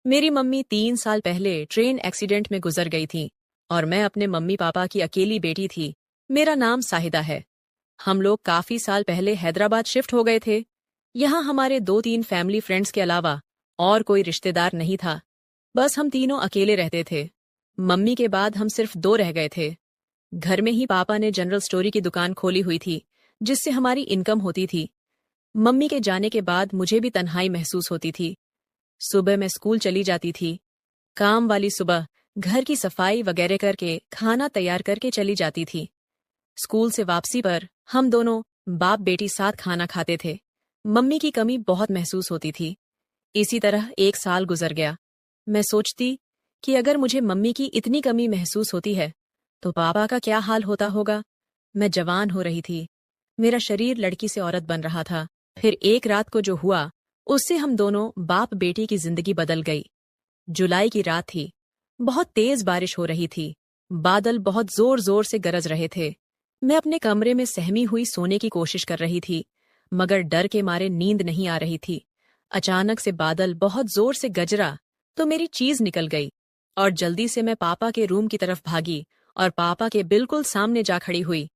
मेरी मम्मी 3 साल पहले ट्रेन एक्सीडेंट में गुजर गई थी और मैं अपने मम्मी पापा की अकेली बेटी थी। मेरा नाम साहिदा है। हम लोग काफी साल पहले हैदराबाद शिफ्ट हो गए थे। यहाँ हमारे 2-3 फैमिली फ्रेंड्स के अलावा और कोई रिश्तेदार नहीं था। बस हम तीनों अकेले रहते थे। मम्मी के बाद हम सिर्फ 2 रह गए थे। घर में ही पापा ने जनरल स्टोरी की दुकान खोली हुई थी, जिससे हमारी इनकम होती थी। मम्मी के जाने के बाद मुझे भी तन्हाई महसूस होती थी। सुबह मैं स्कूल चली जाती थी। काम वाली सुबह घर की सफाई वगैरह करके खाना तैयार करके चली जाती थी। स्कूल से वापसी पर हम दोनों बाप बेटी साथ खाना खाते थे। मम्मी की कमी बहुत महसूस होती थी। इसी तरह 1 साल गुजर गया। मैं सोचती कि अगर मुझे मम्मी की इतनी कमी महसूस होती है तो पापा का क्या हाल होता होगा। मैं जवान हो रही थी। मेरा शरीर लड़की से औरत बन रहा था। फिर एक रात को जो हुआ, उससे हम दोनों बाप बेटी की जिंदगी बदल गई। जुलाई की रात थी। बहुत तेज बारिश हो रही थी। बादल बहुत जोर जोर से गरज रहे थे। मैं अपने कमरे में सहमी हुई सोने की कोशिश कर रही थी, मगर डर के मारे नींद नहीं आ रही थी। अचानक से बादल बहुत जोर से गरजा तो मेरी चीज निकल गई और जल्दी से मैं पापा के रूम की तरफ भागी और पापा के बिल्कुल सामने जा खड़ी हुई।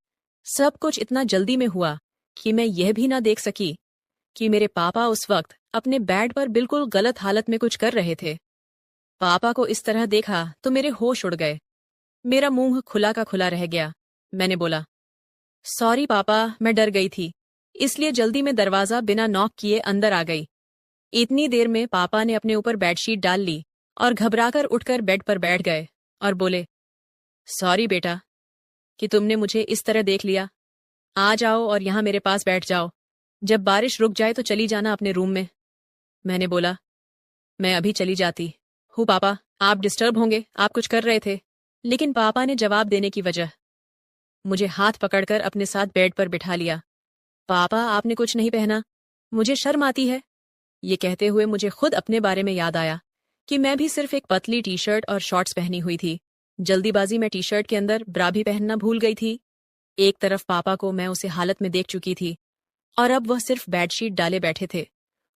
सब कुछ इतना जल्दी में हुआ कि मैं यह भी ना देख सकी कि मेरे पापा उस वक्त अपने बेड पर बिल्कुल गलत हालत में कुछ कर रहे थे। पापा को इस तरह देखा तो मेरे होश उड़ गए। मेरा मुंह खुला का खुला रह गया। मैंने बोला, सॉरी पापा, मैं डर गई थी, इसलिए जल्दी में दरवाजा बिना नॉक किए अंदर आ गई। इतनी देर में पापा ने अपने ऊपर बेडशीट डाल ली और घबराकर उठकर बेड पर बैठ गए और बोले, सॉरी बेटा कि तुमने मुझे इस तरह देख लिया। आ जाओ और यहाँ मेरे पास बैठ जाओ। जब बारिश रुक जाए तो चली जाना अपने रूम में। मैंने बोला, मैं अभी चली जाती हूँ पापा, आप डिस्टर्ब होंगे, आप कुछ कर रहे थे। लेकिन पापा ने जवाब देने की वजह मुझे हाथ पकड़कर अपने साथ बेड पर बिठा लिया। पापा, आपने कुछ नहीं पहना, मुझे शर्म आती है। ये कहते हुए मुझे खुद अपने बारे में याद आया कि मैं भी सिर्फ एक पतली टी शर्ट और शॉर्ट्स पहनी हुई थी। जल्दीबाजी में टी शर्ट के अंदर ब्रा भी पहनना भूल गई थी। एक तरफ पापा को मैं उसे हालत में देख चुकी थी और अब वह सिर्फ बेडशीट डाले बैठे थे,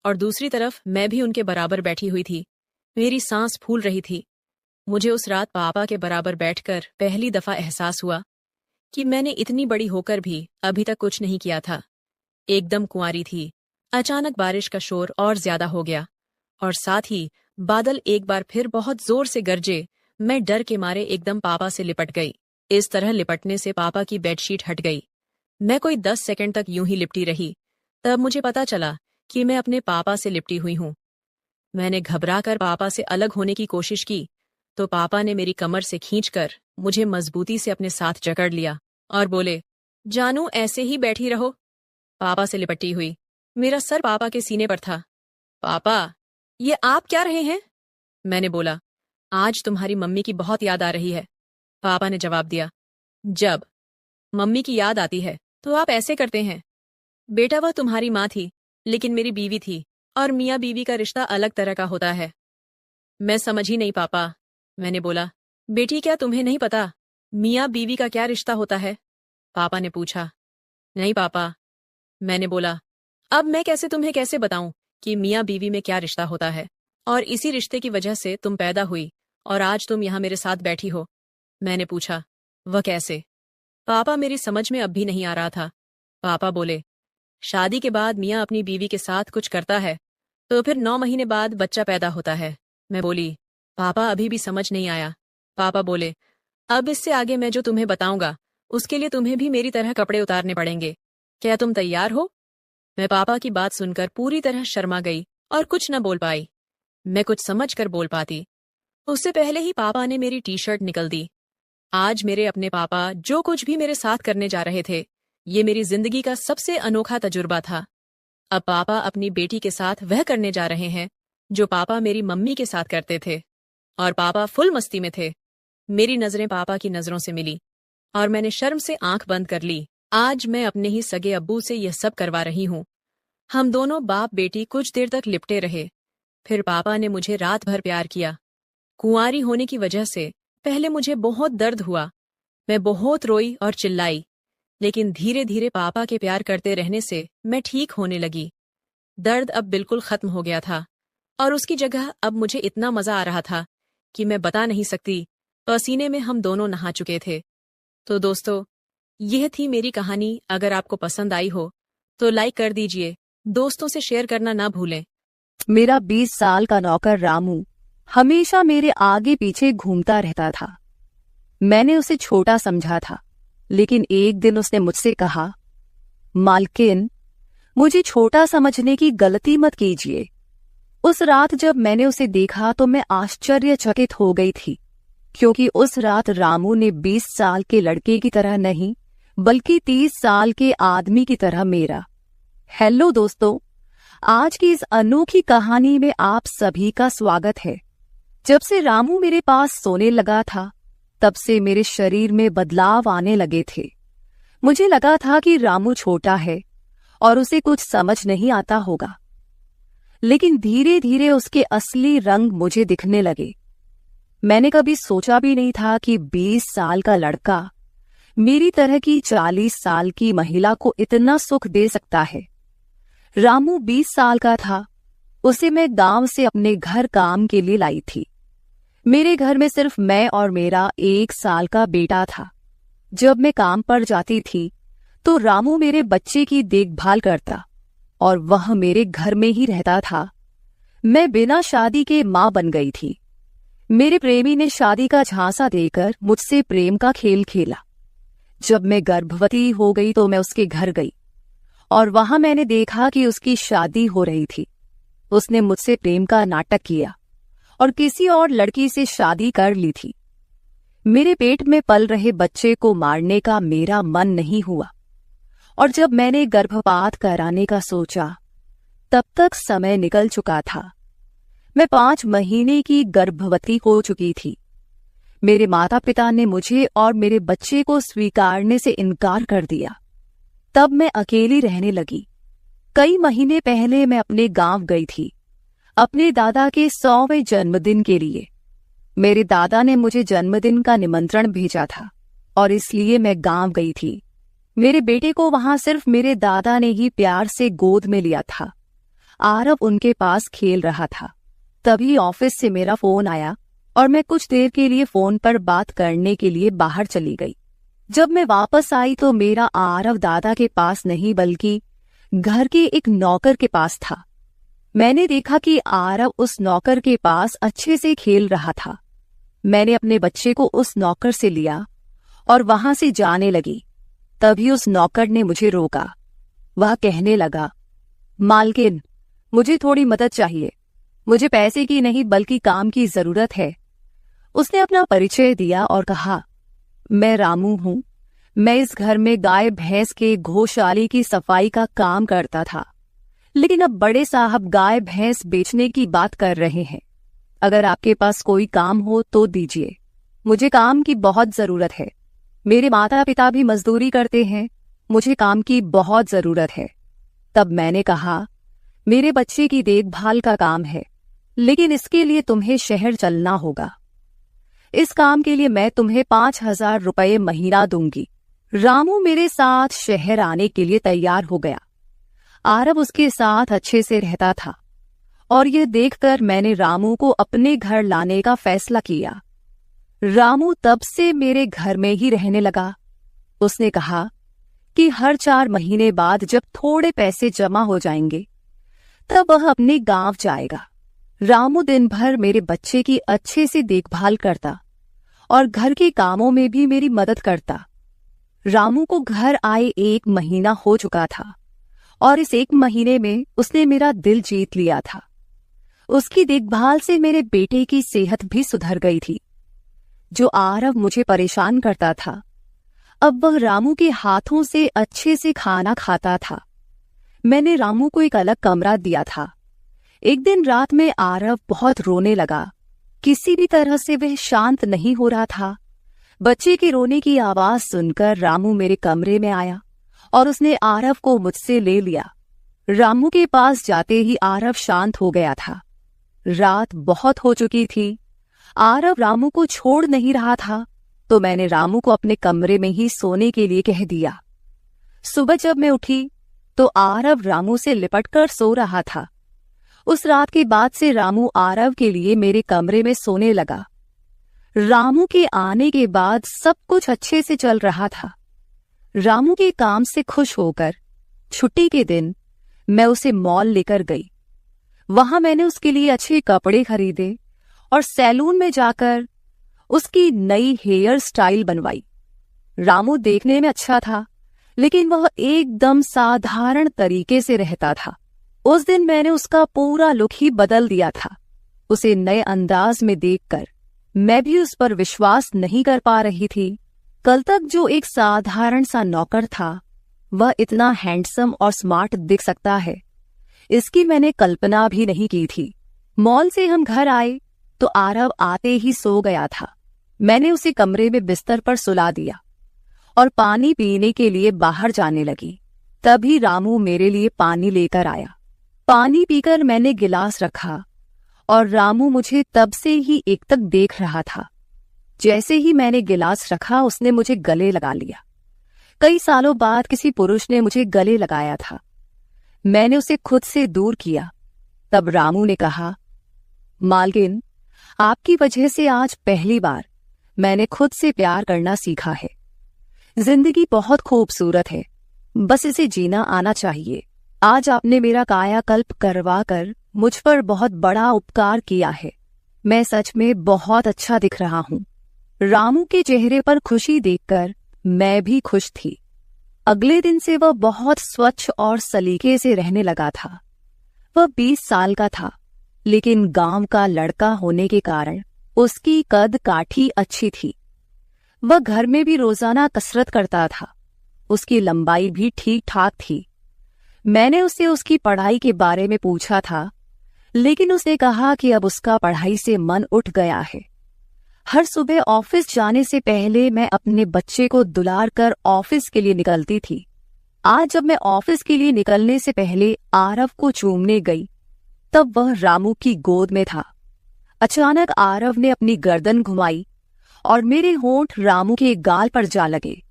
और दूसरी तरफ मैं भी उनके बराबर बैठी हुई थी। मेरी सांस फूल रही थी। मुझे उस रात पापा के बराबर बैठकर पहली दफा एहसास हुआ कि मैंने इतनी बड़ी होकर भी अभी तक कुछ नहीं किया था। एकदम कुंवारी थी। अचानक बारिश का शोर और ज्यादा हो गया और साथ ही बादल एक बार फिर बहुत जोर से गरजे। मैं डर के मारे एकदम पापा से लिपट गई। इस तरह लिपटने से पापा की बेडशीट हट गई। मैं कोई 10 सेकंड तक यूं ही लिपटी रही। तब मुझे पता चला कि मैं अपने पापा से लिपटी हुई हूं। मैंने घबराकर पापा से अलग होने की कोशिश की तो पापा ने मेरी कमर से खींचकर मुझे मजबूती से अपने साथ जकड़ लिया और बोले, जानू, ऐसे ही बैठी रहो। पापा से लिपटी हुई। मेरा सर पापा के सीने पर था। पापा, ये आप क्या रहे हैं? मैंने बोला, आज तुम्हारी मम्मी की बहुत याद आ रही है। पापा ने जवाब दिया, जब मम्मी की याद आती है तो आप ऐसे करते हैं। बेटा, वह तुम्हारी माँ थी, लेकिन मेरी बीवी थी, और मियाँ बीवी का रिश्ता अलग तरह का होता है। मैं समझ ही नहीं पापा। मैंने बोला, बेटी, क्या तुम्हें नहीं पता मियाँ बीवी का क्या रिश्ता होता है? पापा ने पूछा। नहीं पापा। मैंने बोला, अब मैं तुम्हें कैसे बताऊं कि मियाँ बीवी में क्या रिश्ता होता है, और इसी रिश्ते की वजह से तुम पैदा हुई और आज तुम यहाँ मेरे साथ बैठी हो। मैंने पूछा, वह कैसे? पापा, मेरी समझ में अब भी नहीं आ रहा था। पापा बोले, शादी के बाद मियाँ अपनी बीवी के साथ कुछ करता है तो फिर 9 महीने बाद बच्चा पैदा होता है। मैं बोली, पापा, अभी भी समझ नहीं आया। पापा बोले, अब इससे आगे मैं जो तुम्हें बताऊंगा उसके लिए तुम्हें भी मेरी तरह कपड़े उतारने पड़ेंगे। क्या तुम तैयार हो? मैं पापा की बात सुनकर पूरी तरह शर्मा गई और कुछ न बोल पाई। मैं कुछ समझ कर बोल पाती उससे पहले ही पापा ने मेरी टी शर्ट निकल दी। आज मेरे अपने पापा जो कुछ भी मेरे साथ करने जा रहे थे, ये मेरी जिंदगी का सबसे अनोखा तजुर्बा था। अब पापा अपनी बेटी के साथ वह करने जा रहे हैं जो पापा मेरी मम्मी के साथ करते थे, और पापा फुल मस्ती में थे। मेरी नजरें पापा की नजरों से मिली और मैंने शर्म से आंख बंद कर ली। आज मैं अपने ही सगे अब्बू से यह सब करवा रही हूँ। हम दोनों बाप बेटी कुछ देर तक लिपटे रहे। फिर पापा ने मुझे रात भर प्यार किया। कुंवारी होने की वजह से पहले मुझे बहुत दर्द हुआ। मैं बहुत रोई और चिल्लाई, लेकिन धीरे धीरे पापा के प्यार करते रहने से मैं ठीक होने लगी। दर्द अब बिल्कुल खत्म हो गया था और उसकी जगह अब मुझे इतना मजा आ रहा था कि मैं बता नहीं सकती। पसीने में हम दोनों नहा चुके थे। तो दोस्तों, यह थी मेरी कहानी। अगर आपको पसंद आई हो तो लाइक कर दीजिए, दोस्तों से शेयर करना ना भूलें। मेरा 20 साल का नौकर रामू हमेशा मेरे आगे पीछे घूमता रहता था। मैंने उसे छोटा समझा था, लेकिन एक दिन उसने मुझसे कहा, मालकिन, मुझे छोटा समझने की गलती मत कीजिए। उस रात जब मैंने उसे देखा तो मैं आश्चर्यचकित हो गई थी, क्योंकि उस रात रामू ने 20 साल के लड़के की तरह नहीं, बल्कि 30 साल के आदमी की तरह मेरा। हेलो दोस्तों, आज की इस अनोखी कहानी में आप सभी का स्वागत है। जब से रामू मेरे पास सोने लगा था, तब से मेरे शरीर में बदलाव आने लगे थे। मुझे लगा था कि रामू छोटा है और उसे कुछ समझ नहीं आता होगा, लेकिन धीरे धीरे उसके असली रंग मुझे दिखने लगे। मैंने कभी सोचा भी नहीं था कि 20 साल का लड़का मेरी तरह की 40 साल की महिला को इतना सुख दे सकता है। रामू 20 साल का था। उसे मैं गांव से अपने घर काम के लिए लाई थी। मेरे घर में सिर्फ मैं और मेरा 1 साल का बेटा था। जब मैं काम पर जाती थी तो रामू मेरे बच्चे की देखभाल करता और वह मेरे घर में ही रहता था। मैं बिना शादी के मां बन गई थी। मेरे प्रेमी ने शादी का झांसा देकर मुझसे प्रेम का खेल खेला। जब मैं गर्भवती हो गई तो मैं उसके घर गई और वहां मैंने देखा कि उसकी शादी हो रही थी। उसने मुझसे प्रेम का नाटक किया और किसी और लड़की से शादी कर ली थी। मेरे पेट में पल रहे बच्चे को मारने का मेरा मन नहीं हुआ, और जब मैंने गर्भपात कराने का सोचा, तब तक समय निकल चुका था। मैं 5 महीने की गर्भवती हो चुकी थी। मेरे माता पिता ने मुझे और मेरे बच्चे को स्वीकारने से इनकार कर दिया। तब मैं अकेली रहने लगी। कई महीने पहले मैं अपने गांव गई थी, अपने दादा के 100वें जन्मदिन के लिए। मेरे दादा ने मुझे जन्मदिन का निमंत्रण भेजा था और इसलिए मैं गांव गई थी। मेरे बेटे को वहां सिर्फ मेरे दादा ने ही प्यार से गोद में लिया था। आरव उनके पास खेल रहा था। तभी ऑफिस से मेरा फोन आया और मैं कुछ देर के लिए फोन पर बात करने के लिए बाहर चली गई। जब मैं वापस आई तो मेरा आरव दादा के पास नहीं, बल्कि घर के एक नौकर के पास था। मैंने देखा कि आरव उस नौकर के पास अच्छे से खेल रहा था। मैंने अपने बच्चे को उस नौकर से लिया और वहां से जाने लगी। तभी उस नौकर ने मुझे रोका। वह कहने लगा, मालकिन, मुझे थोड़ी मदद चाहिए। मुझे पैसे की नहीं बल्कि काम की जरूरत है। उसने अपना परिचय दिया और कहा, मैं रामू हूं। मैं इस घर में गाय भैंस के गौशाले की सफाई का काम करता था, लेकिन अब बड़े साहब गाय भैंस बेचने की बात कर रहे हैं। अगर आपके पास कोई काम हो तो दीजिए। मुझे काम की बहुत जरूरत है। मेरे माता पिता भी मजदूरी करते हैं। मुझे काम की बहुत जरूरत है। तब मैंने कहा, मेरे बच्चे की देखभाल का काम है, लेकिन इसके लिए तुम्हें शहर चलना होगा। इस काम के लिए मैं तुम्हें 5,000 रुपये महीना दूंगी। रामू मेरे साथ शहर आने के लिए तैयार हो गया। आरव उसके साथ अच्छे से रहता था और यह देखकर मैंने रामू को अपने घर लाने का फैसला किया। रामू तब से मेरे घर में ही रहने लगा। उसने कहा कि हर 4 महीने बाद जब थोड़े पैसे जमा हो जाएंगे, तब वह अपने गांव जाएगा। रामू दिन भर मेरे बच्चे की अच्छे से देखभाल करता और घर के कामों में भी मेरी मदद करता। रामू को घर आए 1 महीना हो चुका था और इस 1 महीने में उसने मेरा दिल जीत लिया था। उसकी देखभाल से मेरे बेटे की सेहत भी सुधर गई थी। जो आरव मुझे परेशान करता था, अब वह रामू के हाथों से अच्छे से खाना खाता था। मैंने रामू को एक अलग कमरा दिया था। एक दिन रात में आरव बहुत रोने लगा। किसी भी तरह से वह शांत नहीं हो रहा था। बच्चे के रोने की आवाज सुनकर रामू मेरे कमरे में आया और उसने आरव को मुझसे ले लिया। रामू के पास जाते ही आरव शांत हो गया था। रात बहुत हो चुकी थी। आरव रामू को छोड़ नहीं रहा था, तो मैंने रामू को अपने कमरे में ही सोने के लिए कह दिया। सुबह जब मैं उठी तो आरव रामू से लिपटकर सो रहा था। उस रात के बाद से रामू आरव के लिए मेरे कमरे में सोने लगा। रामू के आने के बाद सब कुछ अच्छे से चल रहा था। रामू के काम से खुश होकर छुट्टी के दिन मैं उसे मॉल लेकर गई। वहां मैंने उसके लिए अच्छे कपड़े खरीदे और सैलून में जाकर उसकी नई हेयर स्टाइल बनवाई। रामू देखने में अच्छा था, लेकिन वह एकदम साधारण तरीके से रहता था। उस दिन मैंने उसका पूरा लुक ही बदल दिया था। उसे नए अंदाज में देखकर मैं भी उस पर विश्वास नहीं कर पा रही थी। कल तक जो एक साधारण सा नौकर था, वह इतना हैंडसम और स्मार्ट दिख सकता है, इसकी मैंने कल्पना भी नहीं की थी। मॉल से हम घर आए तो आरव आते ही सो गया था। मैंने उसे कमरे में बिस्तर पर सुला दिया और पानी पीने के लिए बाहर जाने लगी। तभी रामू मेरे लिए पानी लेकर आया। पानी पीकर मैंने गिलास रखा और रामू मुझे तब से ही एकटक देख रहा था। जैसे ही मैंने गिलास रखा, उसने मुझे गले लगा लिया। कई सालों बाद किसी पुरुष ने मुझे गले लगाया था। मैंने उसे खुद से दूर किया। तब रामू ने कहा, मालकिन, आपकी वजह से आज पहली बार मैंने खुद से प्यार करना सीखा है। जिंदगी बहुत खूबसूरत है, बस इसे जीना आना चाहिए। आज आपने मेरा कायाकल्प करवा कर मुझ पर बहुत बड़ा उपकार किया है। मैं सच में बहुत अच्छा दिख रहा हूँ। रामू के चेहरे पर खुशी देखकर मैं भी खुश थी। अगले दिन से वह बहुत स्वच्छ और सलीके से रहने लगा था। वह 20 साल का था, लेकिन गांव का लड़का होने के कारण उसकी कद काठी अच्छी थी। वह घर में भी रोजाना कसरत करता था। उसकी लंबाई भी ठीक ठाक थी। मैंने उससे उसकी पढ़ाई के बारे में पूछा था, लेकिन उसने कहा कि अब उसका पढ़ाई से मन उठ गया है। हर सुबह ऑफिस जाने से पहले मैं अपने बच्चे को दुलार कर ऑफिस के लिए निकलती थी। आज जब मैं ऑफिस के लिए निकलने से पहले आरव को चूमने गई, तब वह रामू की गोद में था। अचानक आरव ने अपनी गर्दन घुमाई और मेरे होंठ रामू के गाल पर जा लगे।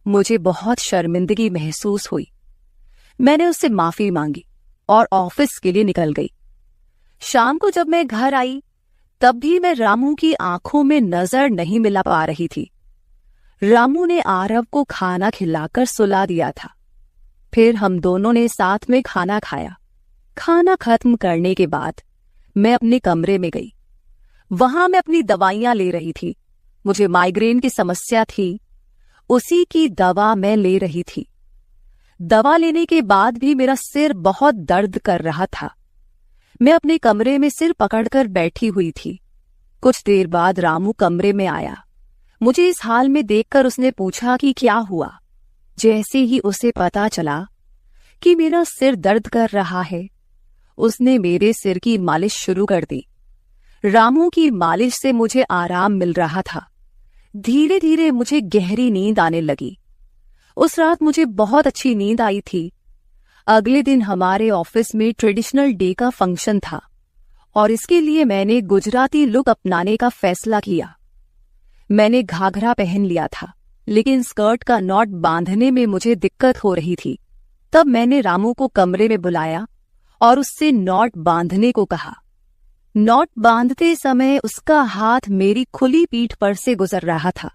मुझे बहुत शर्मिंदगी महसूस हुई। मैंने उससे माफी मांगी और ऑफिस के लिए निकल गई। शाम को जब मैं घर आई, तब भी मैं रामू की आंखों में नजर नहीं मिला पा रही थी। रामू ने आरव को खाना खिलाकर सुला दिया था। फिर हम दोनों ने साथ में खाना खाया। खाना खत्म करने के बाद मैं अपने कमरे में गई। वहां मैं अपनी दवाइयां ले रही थी। मुझे माइग्रेन की समस्या थी, उसी की दवा मैं ले रही थी। दवा लेने के बाद भी मेरा सिर बहुत दर्द कर रहा था। मैं अपने कमरे में सिर पकड़कर बैठी हुई थी। कुछ देर बाद रामू कमरे में आया। मुझे इस हाल में देखकर उसने पूछा कि क्या हुआ। जैसे ही उसे पता चला कि मेरा सिर दर्द कर रहा है, उसने मेरे सिर की मालिश शुरू कर दी। रामू की मालिश से मुझे आराम मिल रहा था। धीरे धीरे मुझे गहरी नींद आने लगी। उस रात मुझे बहुत अच्छी नींद आई थी। अगले दिन हमारे ऑफिस में ट्रेडिशनल डे का फंक्शन था और इसके लिए मैंने गुजराती लुक अपनाने का फैसला किया। मैंने घाघरा पहन लिया था, लेकिन स्कर्ट का नॉट बांधने में मुझे दिक्कत हो रही थी। तब मैंने रामू को कमरे में बुलाया और उससे नॉट बांधने को कहा। नॉट बांधते समय उसका हाथ मेरी खुली पीठ पर से गुजर रहा था।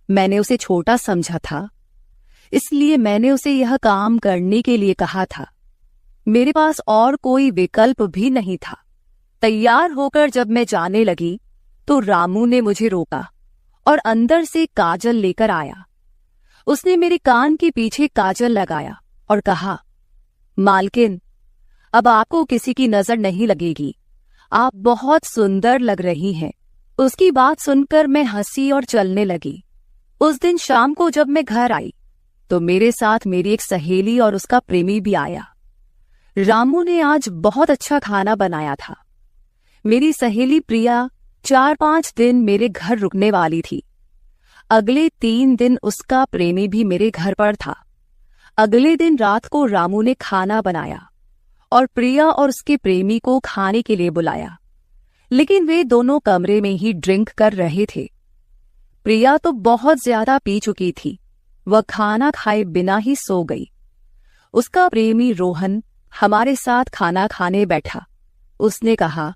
मैंने उसे छोटा समझा था, इसलिए मैंने उसे यह काम करने के लिए कहा था। मेरे पास और कोई विकल्प भी नहीं था। तैयार होकर जब मैं जाने लगी तो रामू ने मुझे रोका और अंदर से काजल लेकर आया। उसने मेरे कान के पीछे काजल लगाया और कहा, मालकिन, अब आपको किसी की नजर नहीं लगेगी। आप बहुत सुंदर लग रही हैं। उसकी बात सुनकर मैं हंसी और चलने लगी। उस दिन शाम को जब मैं घर आई तो मेरे साथ मेरी एक सहेली और उसका प्रेमी भी आया। रामू ने आज बहुत अच्छा खाना बनाया था। मेरी सहेली प्रिया 4-5 दिन मेरे घर रुकने वाली थी। अगले 3 दिन उसका प्रेमी भी मेरे घर पर था। अगले दिन रात को रामू ने खाना बनाया और प्रिया और उसके प्रेमी को खाने के लिए बुलाया, लेकिन वे दोनों कमरे में ही ड्रिंक कर रहे थे। प्रिया तो बहुत ज्यादा पी चुकी थी। वह खाना खाए बिना ही सो गई। उसका प्रेमी रोहन हमारे साथ खाना खाने बैठा। उसने कहा,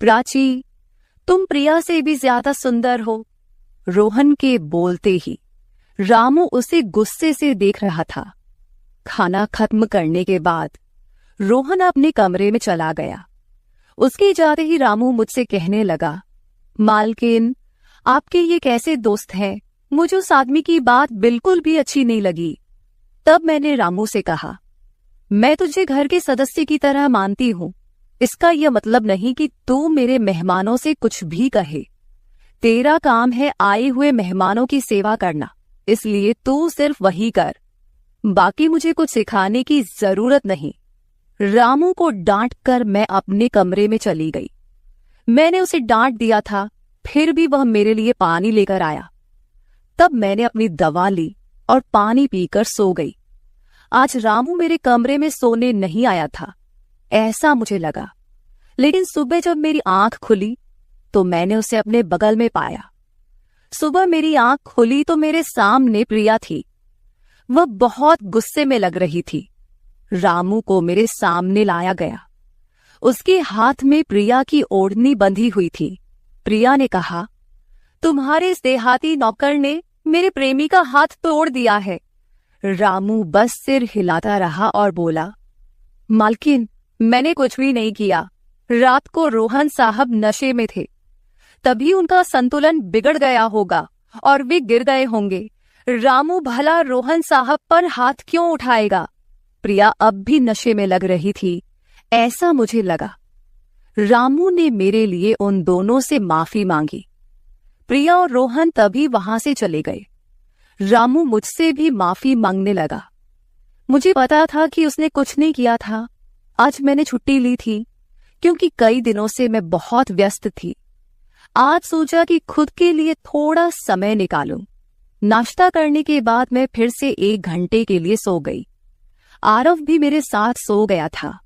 प्राची, तुम प्रिया से भी ज्यादा सुंदर हो। रोहन के बोलते ही रामू उसे गुस्से से देख रहा था। खाना खत्म करने के बाद रोहन अपने कमरे में चला गया। उसके जाते ही रामू मुझसे कहने लगा, मालकिन, आपके ये कैसे दोस्त हैं? मुझे उस आदमी की बात बिल्कुल भी अच्छी नहीं लगी। तब मैंने रामू से कहा, मैं तुझे घर के सदस्य की तरह मानती हूं। इसका यह मतलब नहीं कि तू मेरे मेहमानों से कुछ भी कहे। तेरा काम है आए हुए मेहमानों की सेवा करना, इसलिए तू सिर्फ वही कर। बाकी मुझे कुछ सिखाने की जरूरत नहीं। रामू को डांट कर मैं अपने कमरे में चली गई। मैंने उसे डांट दिया था, फिर भी वह मेरे लिए पानी लेकर आया। तब मैंने अपनी दवा ली और पानी पीकर सो गई। आज रामू मेरे कमरे में सोने नहीं आया था, ऐसा मुझे लगा। लेकिन सुबह जब मेरी आंख खुली तो मैंने उसे अपने बगल में पाया। सुबह मेरी आंख खुली तो मेरे सामने प्रिया थी। वह बहुत गुस्से में लग रही थी। रामू को मेरे सामने लाया गया। उसके हाथ में प्रिया की ओढ़नी बंधी हुई थी। प्रिया ने कहा, तुम्हारे इस देहाती नौकर ने मेरे प्रेमी का हाथ तोड़ दिया है। रामू बस सिर हिलाता रहा और बोला, मालकिन, मैंने कुछ भी नहीं किया। रात को रोहन साहब नशे में थे, तभी उनका संतुलन बिगड़ गया होगा और वे गिर गए होंगे। रामू भला रोहन साहब पर हाथ क्यों उठाएगा? प्रिया अब भी नशे में लग रही थी, ऐसा मुझे लगा। रामू ने मेरे लिए उन दोनों से माफी मांगी। प्रिया और रोहन तभी वहां से चले गए। रामू मुझसे भी माफी मांगने लगा। मुझे पता था कि उसने कुछ नहीं किया था। आज मैंने छुट्टी ली थी क्योंकि कई दिनों से मैं बहुत व्यस्त थी। आज सोचा कि खुद के लिए थोड़ा समय निकालूं। नाश्ता करने के बाद मैं फिर से 1 घंटे के लिए सो गई। आरव भी मेरे साथ सो गया था।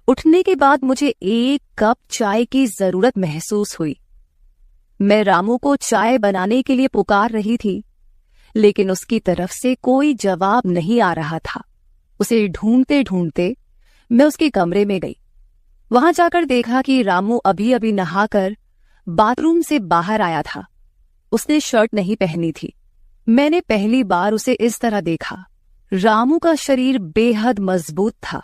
उठने के बाद मुझे 1 कप चाय की जरूरत महसूस हुई। मैं रामू को चाय बनाने के लिए पुकार रही थी, लेकिन उसकी तरफ से कोई जवाब नहीं आ रहा था। उसे ढूंढते ढूंढते मैं उसके कमरे में गई। वहां जाकर देखा कि रामू अभी अभी नहाकर बाथरूम से बाहर आया था। उसने शर्ट नहीं पहनी थी। मैंने पहली बार उसे इस तरह देखा। रामू का शरीर बेहद मजबूत था।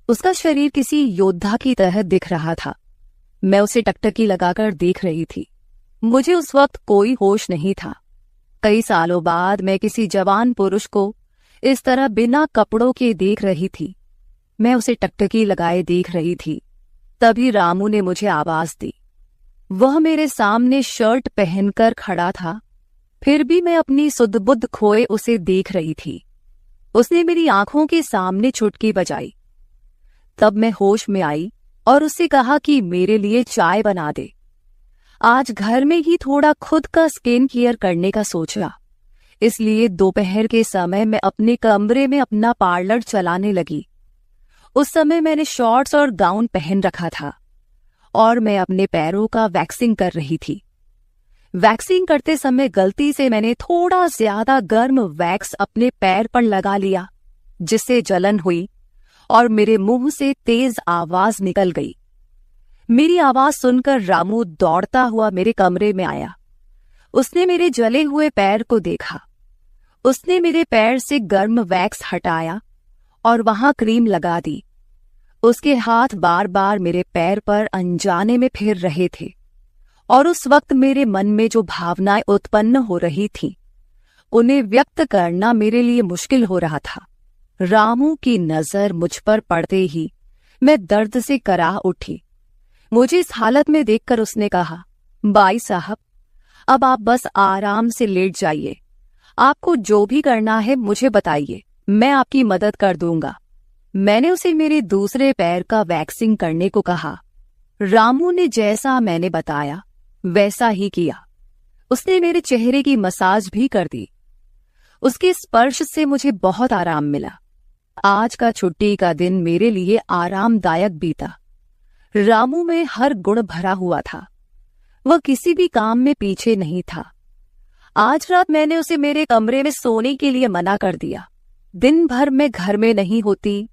उसका शरीर किसी योद्धा की तरह दिख रहा था। मैं उसे टकटकी लगाकर देख रही थी। मुझे उस वक्त कोई होश नहीं था। कई सालों बाद मैं किसी जवान पुरुष को इस तरह बिना कपड़ों के देख रही थी। मैं उसे टकटकी लगाए देख रही थी। तभी रामू ने मुझे आवाज दी। वह मेरे सामने शर्ट पहनकर खड़ा था, फिर भी मैं अपनी सुध-बुध खोए उसे देख रही थी। उसने मेरी आंखों के सामने चुटकी बजाई। तब मैं होश में आई और उससे कहा कि मेरे लिए चाय बना दे। आज घर में ही थोड़ा खुद का स्किन केयर करने का सोचा, इसलिए दोपहर के समय मैं अपने कमरे में अपना पार्लर चलाने लगी। उस समय मैंने शॉर्ट्स और गाउन पहन रखा था और मैं अपने पैरों का वैक्सिंग कर रही थी। वैक्सिंग करते समय गलती से मैंने थोड़ा ज्यादा गर्म वैक्स अपने पैर पर लगा लिया, जिससे जलन हुई और मेरे मुंह से तेज आवाज निकल गई। मेरी आवाज सुनकर रामू दौड़ता हुआ मेरे कमरे में आया। उसने मेरे जले हुए पैर को देखा। उसने मेरे पैर से गर्म वैक्स हटाया और वहां क्रीम लगा दी। उसके हाथ बार बार मेरे पैर पर अनजाने में फिर रहे थे और उस वक्त मेरे मन में जो भावनाएं उत्पन्न हो रही थीं, उन्हें व्यक्त करना मेरे लिए मुश्किल हो रहा था। रामू की नजर मुझ पर पड़ते ही मैं दर्द से कराह उठी। मुझे इस हालत में देखकर उसने कहा, बाई साहब, अब आप बस आराम से लेट जाइए। आपको जो भी करना है मुझे बताइए, मैं आपकी मदद कर दूंगा। मैंने उसे मेरे दूसरे पैर का वैक्सिंग करने को कहा। रामू ने जैसा मैंने बताया वैसा ही किया। उसने मेरे चेहरे की मसाज भी कर दी। उसके स्पर्श से मुझे बहुत आराम मिला। आज का छुट्टी का दिन मेरे लिए आरामदायक बीता। रामू में हर गुण भरा हुआ था। वह किसी भी काम में पीछे नहीं था। आज रात मैंने उसे मेरे कमरे में सोने के लिए मना कर दिया। दिन भर मैं घर में नहीं होती,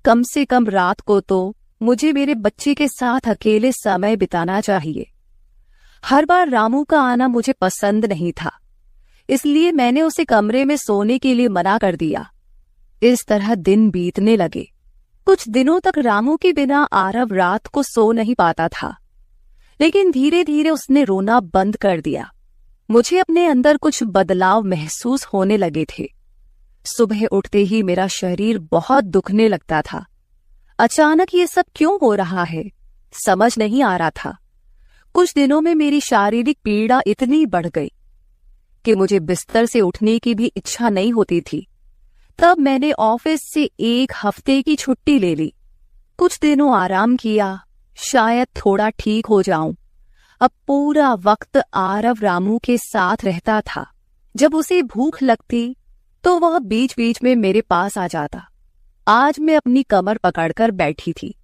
कम से कम रात को तो मुझे मेरे बच्चे के साथ अकेले समय बिताना चाहिए। हर बार रामू का आना मुझे पसंद नहीं था, इसलिए मैंने उसे कमरे में सोने के लिए मना कर दिया। इस तरह दिन बीतने लगे। कुछ दिनों तक रामू के बिना आरव रात को सो नहीं पाता था, लेकिन धीरे धीरे उसने रोना बंद कर दिया। मुझे अपने अंदर कुछ बदलाव महसूस होने लगे थे। सुबह उठते ही मेरा शरीर बहुत दुखने लगता था। अचानक ये सब क्यों हो रहा है, समझ नहीं आ रहा था। कुछ दिनों में मेरी शारीरिक पीड़ा इतनी बढ़ गई कि मुझे बिस्तर से उठने की भी इच्छा नहीं होती थी। तब मैंने ऑफिस से 1 हफ्ते की छुट्टी ले ली। कुछ दिनों आराम किया, शायद थोड़ा ठीक हो जाऊं। अब पूरा वक्त आरव रामू के साथ रहता था। जब उसे भूख लगती तो वह बीच बीच में मेरे पास आ जाता। आज मैं अपनी कमर पकड़कर बैठी थी।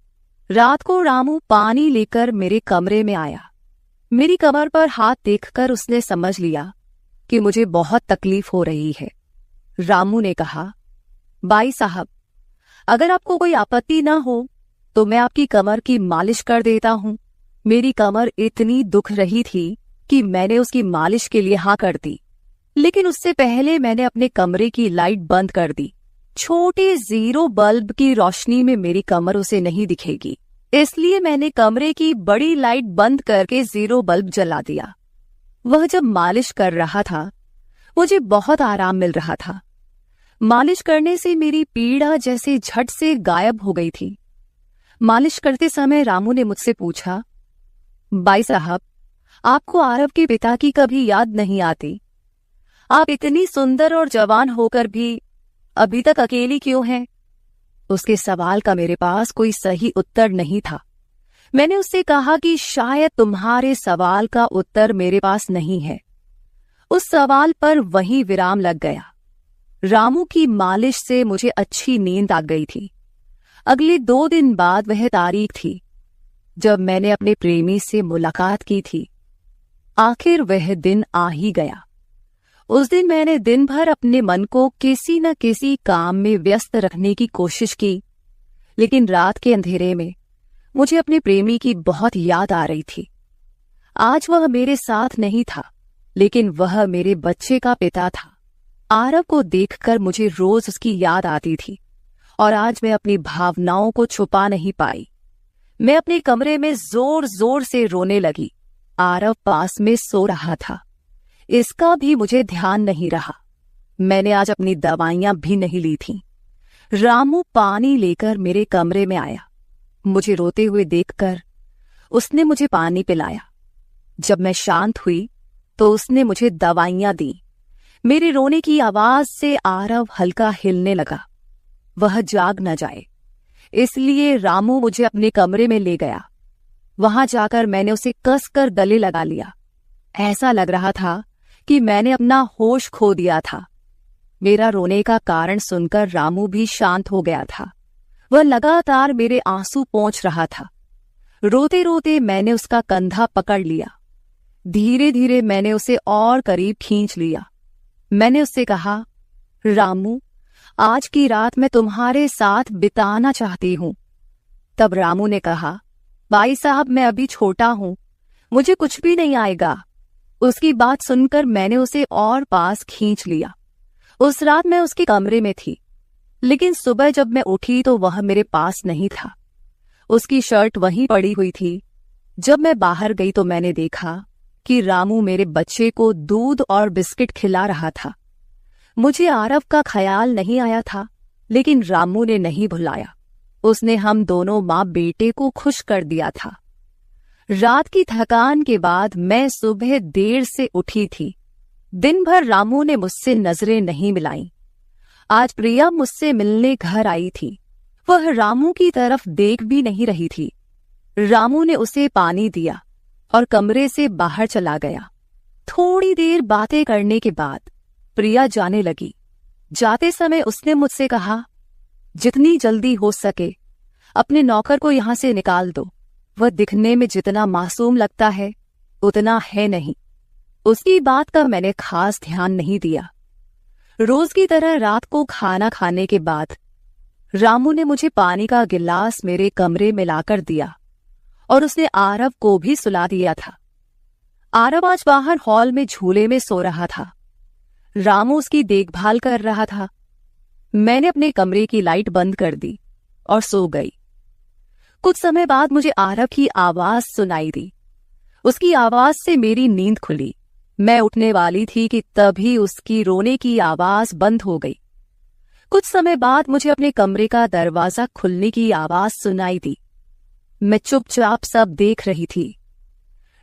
रात को रामू पानी लेकर मेरे कमरे में आया। मेरी कमर पर हाथ देखकर उसने समझ लिया कि मुझे बहुत तकलीफ हो रही है। रामू ने कहा, बाई साहब, अगर आपको कोई आपत्ति ना हो तो मैं आपकी कमर की मालिश कर देता हूं। मेरी कमर इतनी दुख रही थी कि मैंने उसकी मालिश के लिए हाँ कर दी, लेकिन उससे पहले मैंने अपने कमरे की लाइट बंद कर दी। छोटे 0 बल्ब की रोशनी में मेरी कमर उसे नहीं दिखेगी, इसलिए मैंने कमरे की बड़ी लाइट बंद करके 0 बल्ब जला दिया। वह जब मालिश कर रहा था, मुझे बहुत आराम मिल रहा था। मालिश करने से मेरी पीड़ा जैसे झट से गायब हो गई थी। मालिश करते समय रामू ने मुझसे पूछा, बाई साहब, आपको आरव के पिता की कभी याद नहीं आती? आप इतनी सुंदर और जवान होकर भी अभी तक अकेली क्यों हैं? उसके सवाल का मेरे पास कोई सही उत्तर नहीं था। मैंने उससे कहा कि शायद तुम्हारे सवाल का उत्तर मेरे पास नहीं है। उस सवाल पर वहीं विराम लग गया। रामू की मालिश से मुझे अच्छी नींद आ गई थी। अगले 2 दिन बाद वह तारीख थी जब मैंने अपने प्रेमी से मुलाकात की थी। आखिर वह दिन आ ही गया। उस दिन मैंने दिन भर अपने मन को किसी न किसी काम में व्यस्त रखने की कोशिश की, लेकिन रात के अंधेरे में मुझे अपने प्रेमी की बहुत याद आ रही थी। आज वह मेरे साथ नहीं था, लेकिन वह मेरे बच्चे का पिता था। आरव को देखकर मुझे रोज उसकी याद आती थी और आज मैं अपनी भावनाओं को छुपा नहीं पाई। मैं अपने कमरे में जोर जोर से रोने लगी। आरव पास में सो रहा था, इसका भी मुझे ध्यान नहीं रहा। मैंने आज अपनी दवाइयां भी नहीं ली थीं। रामू पानी लेकर मेरे कमरे में आया। मुझे रोते हुए देखकर उसने मुझे पानी पिलाया। जब मैं शांत हुई तो उसने मुझे दवाइयां दी। मेरे रोने की आवाज से आरव हल्का हिलने लगा। वह जाग न जाए, इसलिए रामू मुझे अपने कमरे में ले गया। वहां जाकर मैंने उसे कसकर गले लगा लिया। ऐसा लग रहा था कि मैंने अपना होश खो दिया था। मेरा रोने का कारण सुनकर रामू भी शांत हो गया था। वह लगातार मेरे आंसू पोंछ रहा था। रोते रोते मैंने उसका कंधा पकड़ लिया। धीरे धीरे मैंने उसे और करीब खींच लिया। मैंने उससे कहा, रामू, आज की रात मैं तुम्हारे साथ बिताना चाहती हूं। तब रामू ने कहा, भाई साहब, मैं अभी छोटा हूं, मुझे कुछ भी नहीं आएगा। उसकी बात सुनकर मैंने उसे और पास खींच लिया। उस रात मैं उसके कमरे में थी, लेकिन सुबह जब मैं उठी तो वह मेरे पास नहीं था। उसकी शर्ट वहीं पड़ी हुई थी। जब मैं बाहर गई तो मैंने देखा कि रामू मेरे बच्चे को दूध और बिस्किट खिला रहा था। मुझे आरव का ख्याल नहीं आया था, लेकिन रामू ने नहीं भुलाया। उसने हम दोनों माँ बेटे को खुश कर दिया था। रात की थकान के बाद मैं सुबह देर से उठी थी। दिन भर रामू ने मुझसे नजरें नहीं मिलाई। आज प्रिया मुझसे मिलने घर आई थी। वह रामू की तरफ देख भी नहीं रही थी। रामू ने उसे पानी दिया और कमरे से बाहर चला गया। थोड़ी देर बातें करने के बाद प्रिया जाने लगी। जाते समय उसने मुझसे कहा, जितनी जल्दी हो सके अपने नौकर को यहां से निकाल दो। वह दिखने में जितना मासूम लगता है उतना है नहीं। उसकी बात का मैंने खास ध्यान नहीं दिया। रोज की तरह रात को खाना खाने के बाद रामू ने मुझे पानी का गिलास मेरे कमरे में लाकर दिया और उसने आरव को भी सुला दिया था। आरव आज बाहर हॉल में झूले में सो रहा था। रामू उसकी देखभाल कर रहा था। मैंने अपने कमरे की लाइट बंद कर दी और सो गई। कुछ समय बाद मुझे आरव की आवाज सुनाई दी। उसकी आवाज से मेरी नींद खुली। मैं उठने वाली थी कि तभी उसकी रोने की आवाज बंद हो गई। कुछ समय बाद मुझे अपने कमरे का दरवाजा खुलने की आवाज सुनाई दी। मैं चुपचाप सब देख रही थी।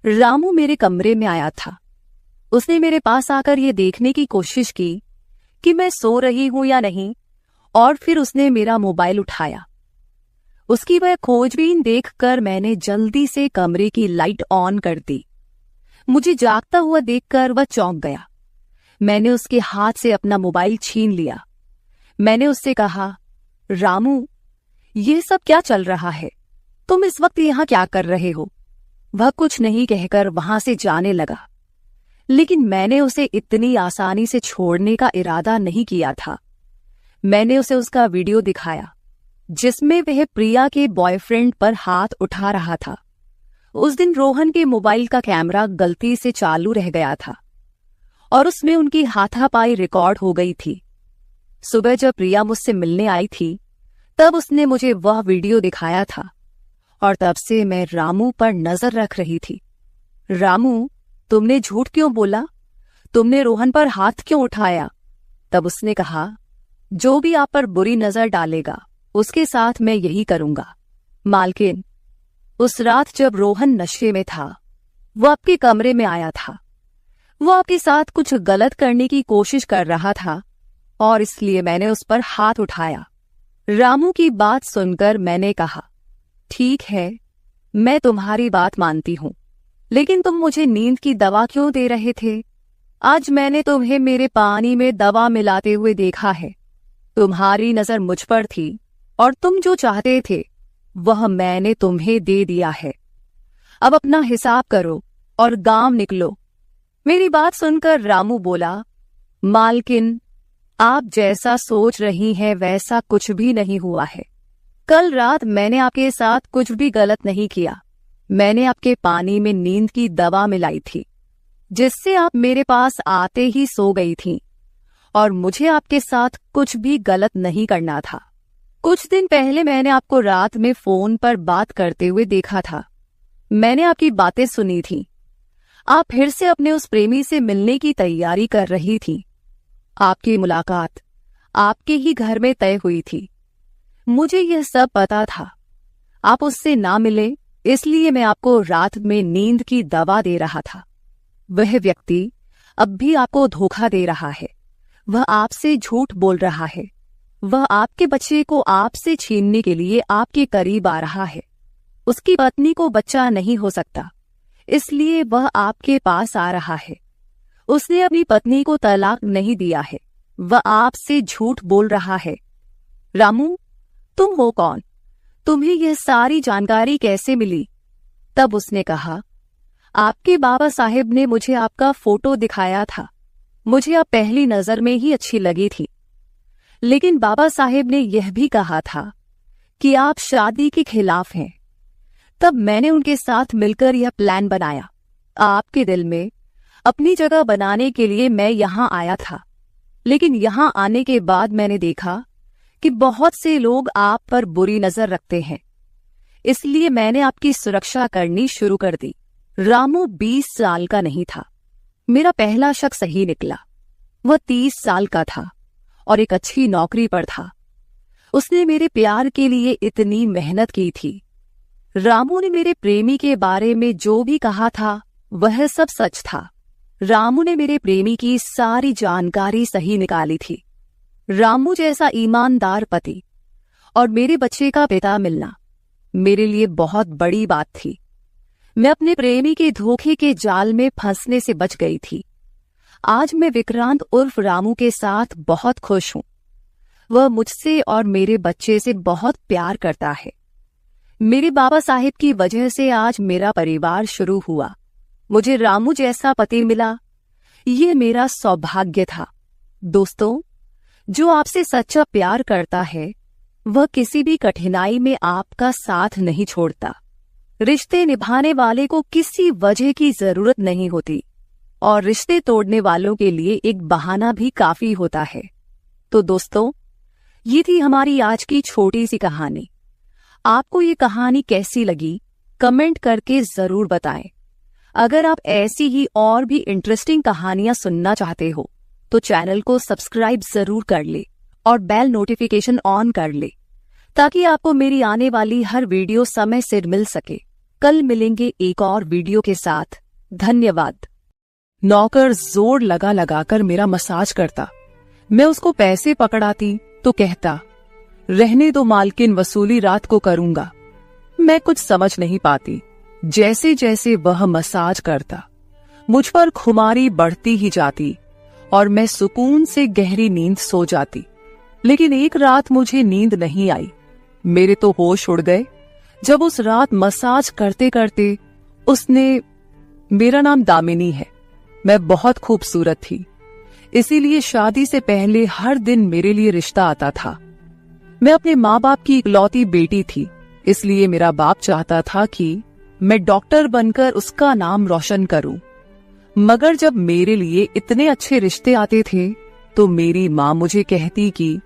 रामू मेरे कमरे में आया था। उसने मेरे पास आकर यह देखने की कोशिश की कि मैं सो रही हूं या नहीं, और फिर उसने मेरा मोबाइल उठाया। उसकी वह खोजबीन देखकर मैंने जल्दी से कमरे की लाइट ऑन कर दी। मुझे जागता हुआ देखकर वह चौंक गया। मैंने उसके हाथ से अपना मोबाइल छीन लिया। मैंने उससे कहा, रामू, यह सब क्या चल रहा है? तुम इस वक्त यहां क्या कर रहे हो? वह कुछ नहीं कहकर वहां से जाने लगा, लेकिन मैंने उसे इतनी आसानी से छोड़ने का इरादा नहीं किया था। मैंने उसे उसका वीडियो दिखाया जिसमें वह प्रिया के बॉयफ्रेंड पर हाथ उठा रहा था। उस दिन रोहन के मोबाइल का कैमरा गलती से चालू रह गया था और उसमें उनकी हाथापाई रिकॉर्ड हो गई थी। सुबह जब प्रिया मुझसे मिलने आई थी तब उसने मुझे वह वीडियो दिखाया था और तब से मैं रामू पर नजर रख रही थी। रामू, तुमने झूठ क्यों बोला? तुमने रोहन पर हाथ क्यों उठाया? तब उसने कहा, जो भी आप पर बुरी नजर डालेगा उसके साथ मैं यही करूंगा। मालकिन, उस रात जब रोहन नशे में था वो आपके कमरे में आया था। वो आपके साथ कुछ गलत करने की कोशिश कर रहा था और इसलिए मैंने उस पर हाथ उठाया। रामू की बात सुनकर मैंने कहा, ठीक है, मैं तुम्हारी बात मानती हूं, लेकिन तुम मुझे नींद की दवा क्यों दे रहे थे? आज मैंने तुम्हें मेरे पानी में दवा मिलाते हुए देखा है। तुम्हारी नजर मुझ पर थी और तुम जो चाहते थे वह मैंने तुम्हें दे दिया है। अब अपना हिसाब करो और गांव निकलो। मेरी बात सुनकर रामू बोला, मालकिन, आप जैसा सोच रही हैं वैसा कुछ भी नहीं हुआ है। कल रात मैंने आपके साथ कुछ भी गलत नहीं किया। मैंने आपके पानी में नींद की दवा मिलाई थी जिससे आप मेरे पास आते ही सो गई थीं और मुझे आपके साथ कुछ भी गलत नहीं करना था। कुछ दिन पहले मैंने आपको रात में फोन पर बात करते हुए देखा था। मैंने आपकी बातें सुनी थी। आप फिर से अपने उस प्रेमी से मिलने की तैयारी कर रही थी। आपकी मुलाकात आपके ही घर में तय हुई थी। मुझे यह सब पता था। आप उससे ना मिले, इसलिए मैं आपको रात में नींद की दवा दे रहा था। वह व्यक्ति अब भी आपको धोखा दे रहा है। वह आपसे झूठ बोल रहा है। वह आपके बच्चे को आपसे छीनने के लिए आपके करीब आ रहा है। उसकी पत्नी को बच्चा नहीं हो सकता, इसलिए वह आपके पास आ रहा है। उसने अपनी पत्नी को तलाक नहीं दिया है। वह आपसे झूठ बोल रहा है। रामू, तुम हो कौन? तुम्हें यह सारी जानकारी कैसे मिली? तब उसने कहा, आपके बाबा साहेब ने मुझे आपका फोटो दिखाया था। मुझे आप पहली नजर में ही अच्छी लगी थी, लेकिन बाबा साहेब ने यह भी कहा था कि आप शादी के खिलाफ हैं। तब मैंने उनके साथ मिलकर यह प्लान बनाया। आपके दिल में अपनी जगह बनाने के लिए मैं यहां आया था, लेकिन यहां आने के बाद मैंने देखा कि बहुत से लोग आप पर बुरी नजर रखते हैं, इसलिए मैंने आपकी सुरक्षा करनी शुरू कर दी। रामू 20 साल का नहीं था। मेरा पहला शक सही निकला। वह 30 साल का था और एक अच्छी नौकरी पर था। उसने मेरे प्यार के लिए इतनी मेहनत की थी। रामू ने मेरे प्रेमी के बारे में जो भी कहा था वह सब सच था। रामू ने मेरे प्रेमी की सारी जानकारी सही निकाली थी। रामू जैसा ईमानदार पति और मेरे बच्चे का पिता मिलना मेरे लिए बहुत बड़ी बात थी। मैं अपने प्रेमी के धोखे के जाल में फंसने से बच गई थी। आज मैं विक्रांत उर्फ रामू के साथ बहुत खुश हूं। वह मुझसे और मेरे बच्चे से बहुत प्यार करता है। मेरे बाबा साहिब की वजह से आज मेरा परिवार शुरू हुआ। मुझे रामू जैसा पति मिला, ये मेरा सौभाग्य था। दोस्तों, जो आपसे सच्चा प्यार करता है वह किसी भी कठिनाई में आपका साथ नहीं छोड़ता। रिश्ते निभाने वाले को किसी वजह की जरूरत नहीं होती और रिश्ते तोड़ने वालों के लिए एक बहाना भी काफी होता है। तो दोस्तों, ये थी हमारी आज की छोटी सी कहानी। आपको ये कहानी कैसी लगी कमेंट करके जरूर बताएं। अगर आप ऐसी ही और भी इंटरेस्टिंग कहानियां सुनना चाहते हो तो चैनल को सब्सक्राइब जरूर कर ले और बेल नोटिफिकेशन ऑन कर ले ताकि आपको मेरी आने वाली हर वीडियो समय से मिल सके। कल मिलेंगे एक और वीडियो के साथ। धन्यवाद। नौकर जोर लगा लगाकर मेरा मसाज करता। मैं उसको पैसे पकड़ाती तो कहता, रहने दो मालकिन, वसूली रात को करूंगा। मैं कुछ समझ नहीं पाती। जैसे जैसे वह मसाज करता मुझ पर खुमारी बढ़ती ही जाती और मैं सुकून से गहरी नींद सो जाती। लेकिन एक रात मुझे नींद नहीं आई। मेरे तो होश उड़ गए जब उस रात मसाज करते करते उसने, मेरा नाम दामिनी है, मैं बहुत खूबसूरत थी, इसीलिए शादी से पहले हर दिन मेरे लिए रिश्ता आता था। मैं अपने माँ बाप की इकलौती बेटी थी, इसलिए मेरा बाप चाहता था कि मैं डॉक्टर बनकर उसका नाम रोशन करूं। मगर जब मेरे लिए इतने अच्छे रिश्ते आते थे तो मेरी माँ मुझे कहती कि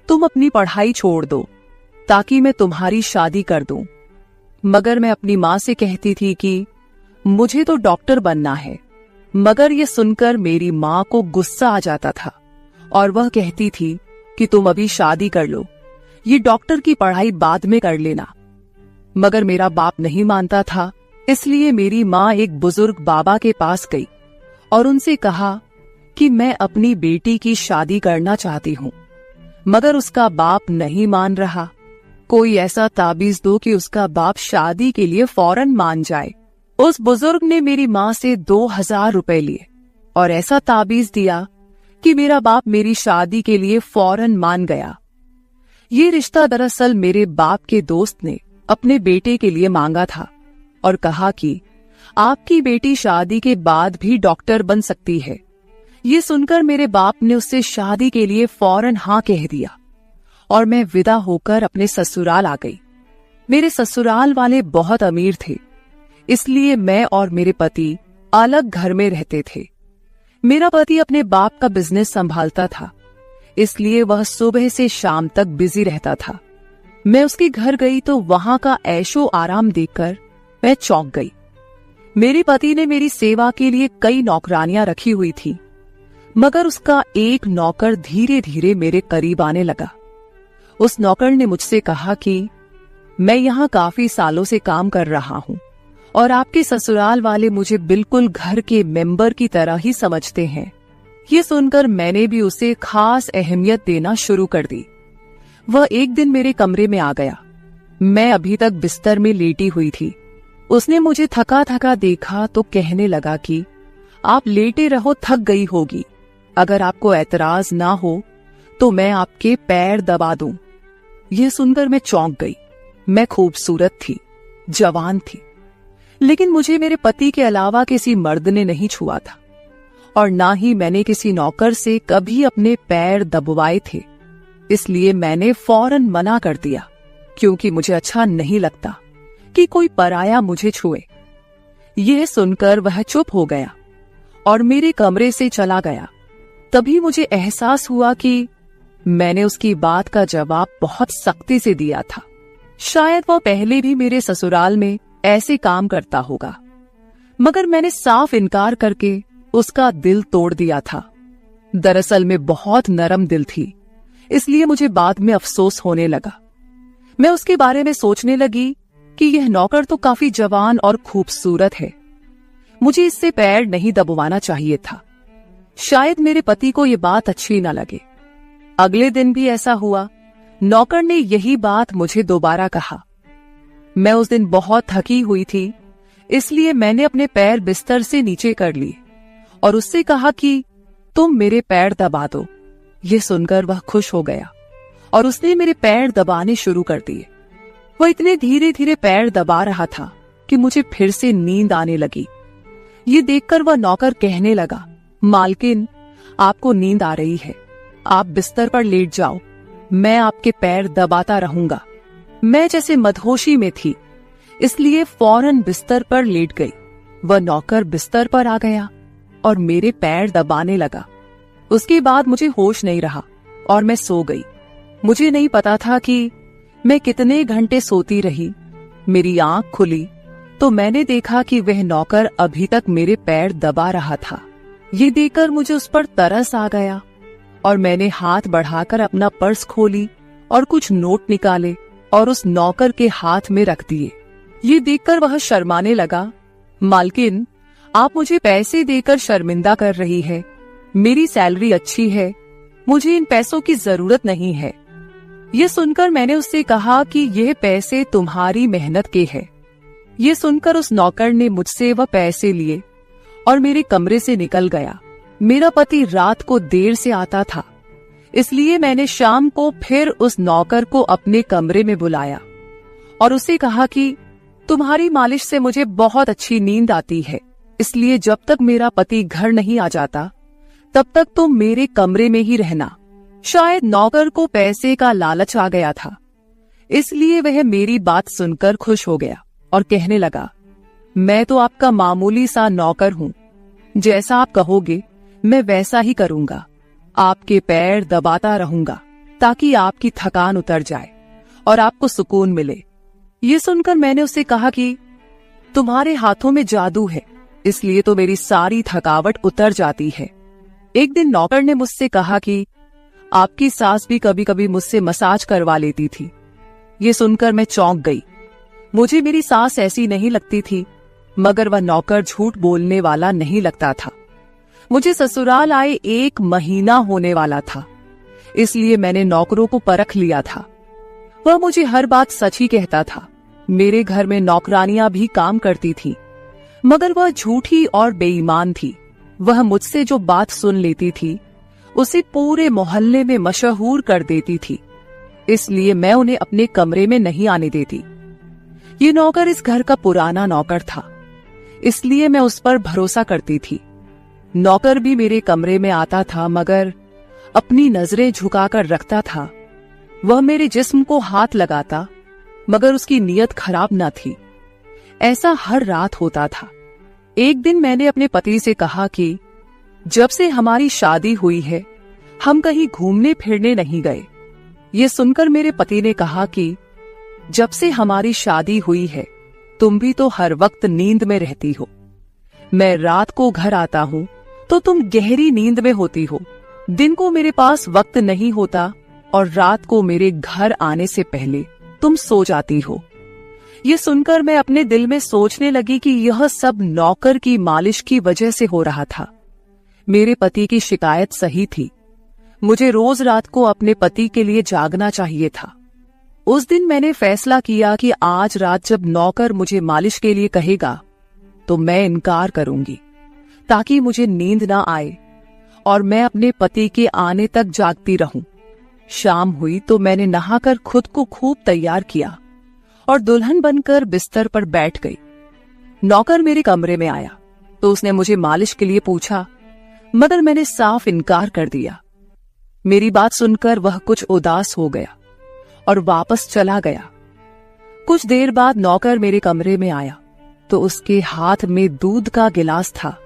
तुम अपनी पढ़ाई छोड़ दो ताकि मैं तुम्हारी शादी कर दूं। मगर मैं अपनी माँ से कहती थी कि मुझे तो डॉक्टर बनना है। मगर ये सुनकर मेरी माँ को गुस्सा आ जाता था और वह कहती थी कि तुम अभी शादी कर लो, ये डॉक्टर की पढ़ाई बाद में कर लेना। मगर मेरा बाप नहीं मानता था, इसलिए मेरी माँ एक बुजुर्ग बाबा के पास गई और उनसे कहा कि मैं अपनी बेटी की शादी करना चाहती हूँ। मगर उसका बाप नहीं मान रहा। कोई ऐसा ताबीज दो कि उसका बाप शादी के लिए फौरन मान जाए। उस बुजुर्ग ने मेरी माँ से 2000 रुपए लिए और ऐसा ताबीज दिया कि मेरा बाप मेरी शादी के लिए फौरन मान गया। ये रिश्ता दरअसल मेरे बाप के दोस्त ने अपने बेटे के लिए मांगा था और कहा कि आपकी बेटी शादी के बाद भी डॉक्टर बन सकती है। ये सुनकर मेरे बाप ने उससे शादी के लिए फौरन हाँ कह दिया और मैं विदा होकर अपने ससुराल आ गई। मेरे ससुराल वाले बहुत अमीर थे, इसलिए मैं और मेरे पति अलग घर में रहते थे। मेरा पति अपने बाप का बिजनेस संभालता था, इसलिए वह सुबह से शाम तक बिजी रहता था। मैं उसके घर गई तो वहां का ऐशो आराम देखकर मैं चौंक गई। मेरे पति ने मेरी सेवा के लिए कई नौकरानियां रखी हुई थी, मगर उसका एक नौकर धीरे धीरे मेरे करीब आने लगा। उस नौकर ने मुझसे कहा कि मैं यहाँ काफी सालों से काम कर रहा हूँ और आपके ससुराल वाले मुझे बिल्कुल घर के मेंबर की तरह ही समझते हैं। ये सुनकर मैंने भी उसे खास अहमियत देना शुरू कर दी। वह एक दिन मेरे कमरे में आ गया। मैं अभी तक बिस्तर में लेटी हुई थी। उसने मुझे थका थका देखा तो कहने लगा कि आप लेटे रहो, थक गई होगी। अगर आपको ऐतराज ना हो तो मैं आपके पैर दबा दूं। यह सुनकर मैं चौंक गई। मैं खूबसूरत थी, जवान थी, लेकिन मुझे मेरे पति के अलावा किसी मर्द ने नहीं छुआ था और ना ही मैंने किसी नौकर से कभी अपने पैर दबवाए थे। इसलिए मैंने फौरन मना कर दिया, क्योंकि मुझे अच्छा नहीं लगता कि कोई पराया मुझे छुए। यह सुनकर वह चुप हो गया और मेरे कमरे से चला गया। तभी मुझे एहसास हुआ कि मैंने उसकी बात का जवाब बहुत सख्ती से दिया था। शायद वह पहले भी मेरे ससुराल में ऐसे काम करता होगा, मगर मैंने साफ इनकार करके उसका दिल तोड़ दिया था। दरअसल मैं बहुत नरम दिल थी, इसलिए मुझे बाद में अफसोस होने लगा। मैं उसके बारे में सोचने लगी कि यह नौकर तो काफी जवान और खूबसूरत है, मुझे इससे पैर नहीं दबवाना चाहिए था। शायद मेरे पति को यह बात अच्छी न लगे। अगले दिन भी ऐसा हुआ। नौकर ने यही बात मुझे दोबारा कहा। मैं उस दिन बहुत थकी हुई थी, इसलिए मैंने अपने पैर बिस्तर से नीचे कर लिए और उससे कहा कि तुम मेरे पैर दबा दो। यह सुनकर वह खुश हो गया और उसने मेरे पैर दबाने शुरू कर दिए। वह इतने धीरे धीरे पैर दबा रहा था कि मुझे फिर से नींद आने लगी। ये देखकर वह नौकर कहने लगा, मालकिन, आपको नींद आ रही है, आप बिस्तर पर लेट जाओ। मैं आपके पैर दबाता रहूंगा। मैं जैसे मदहोशी में थी, इसलिए फौरन बिस्तर पर लेट गई। वह नौकर बिस्तर पर आ गया और मेरे पैर दबाने लगा। उसके बाद मुझे होश नहीं रहा और मैं सो गई। मुझे नहीं पता था कि मैं कितने घंटे सोती रही। मेरी आंख खुली तो मैंने देखा कि वह नौकर अभी तक मेरे पैर दबा रहा था। ये देखकर मुझे उस पर तरस आ गया और मैंने हाथ बढ़ाकर अपना पर्स खोली और कुछ नोट निकाले और उस नौकर के हाथ में रख दिए। ये देखकर वह शर्माने लगा। मालकिन, आप मुझे पैसे देकर शर्मिंदा कर रही है। मेरी सैलरी अच्छी है, मुझे इन पैसों की जरूरत नहीं है। ये सुनकर मैंने उससे कहा कि यह पैसे तुम्हारी मेहनत के हैं। ये सुनकर उस नौकर ने मुझसे वह पैसे लिए और मेरे कमरे से निकल गया। मेरा पति रात को देर से आता था, इसलिए मैंने शाम को फिर उस नौकर को अपने कमरे में बुलाया और उसे कहा कि तुम्हारी मालिश से मुझे बहुत अच्छी नींद आती है, इसलिए जब तक मेरा पति घर नहीं आ जाता तब तक तुम मेरे कमरे में ही रहना। शायद नौकर को पैसे का लालच आ गया था, इसलिए वह मेरी बात सुनकर खुश हो गया और कहने लगा, मैं तो आपका मामूली सा नौकर हूँ, जैसा आप कहोगे मैं वैसा ही करूंगा। आपके पैर दबाता रहूंगा ताकि आपकी थकान उतर जाए और आपको सुकून मिले। ये सुनकर मैंने उससे कहा कि तुम्हारे हाथों में जादू है, इसलिए तो मेरी सारी थकावट उतर जाती है। एक दिन नौकर ने मुझसे कहा कि आपकी सास भी कभी कभी मुझसे मसाज करवा लेती थी। ये सुनकर मैं चौंक गई। मुझे मेरी सास ऐसी नहीं लगती थी, मगर वह नौकर झूठ बोलने वाला नहीं लगता था। मुझे ससुराल आए 1 महीना होने वाला था, इसलिए मैंने नौकरों को परख लिया था। वह मुझे हर बात सच ही कहता था। मेरे घर में नौकरानियां भी काम करती थी, मगर वह झूठी और बेईमान थी। वह मुझसे जो बात सुन लेती थी उसे पूरे मोहल्ले में मशहूर कर देती थी, इसलिए मैं उन्हें अपने कमरे में नहीं आने देती। ये नौकर इस घर का पुराना नौकर था, इसलिए मैं उस पर भरोसा करती थी। नौकर भी मेरे कमरे में आता था, मगर अपनी नजरें झुकाकर रखता था। वह मेरे जिस्म को हाथ लगाता, मगर उसकी नीयत खराब न थी। ऐसा हर रात होता था। एक दिन मैंने अपने पति से कहा कि जब से हमारी शादी हुई है हम कहीं घूमने फिरने नहीं गए। ये सुनकर मेरे पति ने कहा कि जब से हमारी शादी हुई है तुम भी तो हर वक्त नींद में रहती हो। मैं रात को घर आता हूँ तो तुम गहरी नींद में होती हो। दिन को मेरे पास वक्त नहीं होता और रात को मेरे घर आने से पहले तुम सो जाती हो। ये सुनकर मैं अपने दिल में सोचने लगी कि यह सब नौकर की मालिश की वजह से हो रहा था। मेरे पति की शिकायत सही थी। मुझे रोज रात को अपने पति के लिए जागना चाहिए था। उस दिन मैंने फैसला किया कि आज रात जब नौकर मुझे मालिश के लिए कहेगा तो मैं इनकार करूंगी, ताकि मुझे नींद ना आए और मैं अपने पति के आने तक जागती रहूं। शाम हुई तो मैंने नहाकर खुद को खूब तैयार किया और दुल्हन बनकर बिस्तर पर बैठ गई। नौकर मेरे कमरे में आया तो उसने मुझे मालिश के लिए पूछा, मगर मैंने साफ इनकार कर दिया। मेरी बात सुनकर वह कुछ उदास हो गया और वापस चला गया। कुछ देर बाद नौकर मेरे कमरे में आया तो उसके हाथ में दूध का गिलास था।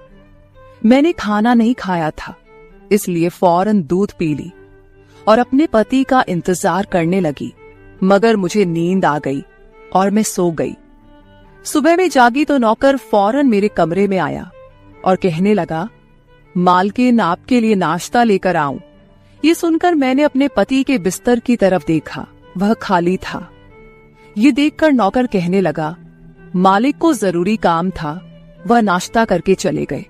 मैंने खाना नहीं खाया था, इसलिए फौरन दूध पी ली और अपने पति का इंतजार करने लगी, मगर मुझे नींद आ गई और मैं सो गई। सुबह में जागी तो नौकर फौरन मेरे कमरे में आया और कहने लगा, मालकिन आपके लिए नाश्ता लेकर आऊं। ये सुनकर मैंने अपने पति के बिस्तर की तरफ देखा, वह खाली था। ये देखकर नौकर कहने लगा, मालिक को जरूरी काम था, वह नाश्ता करके चले गए।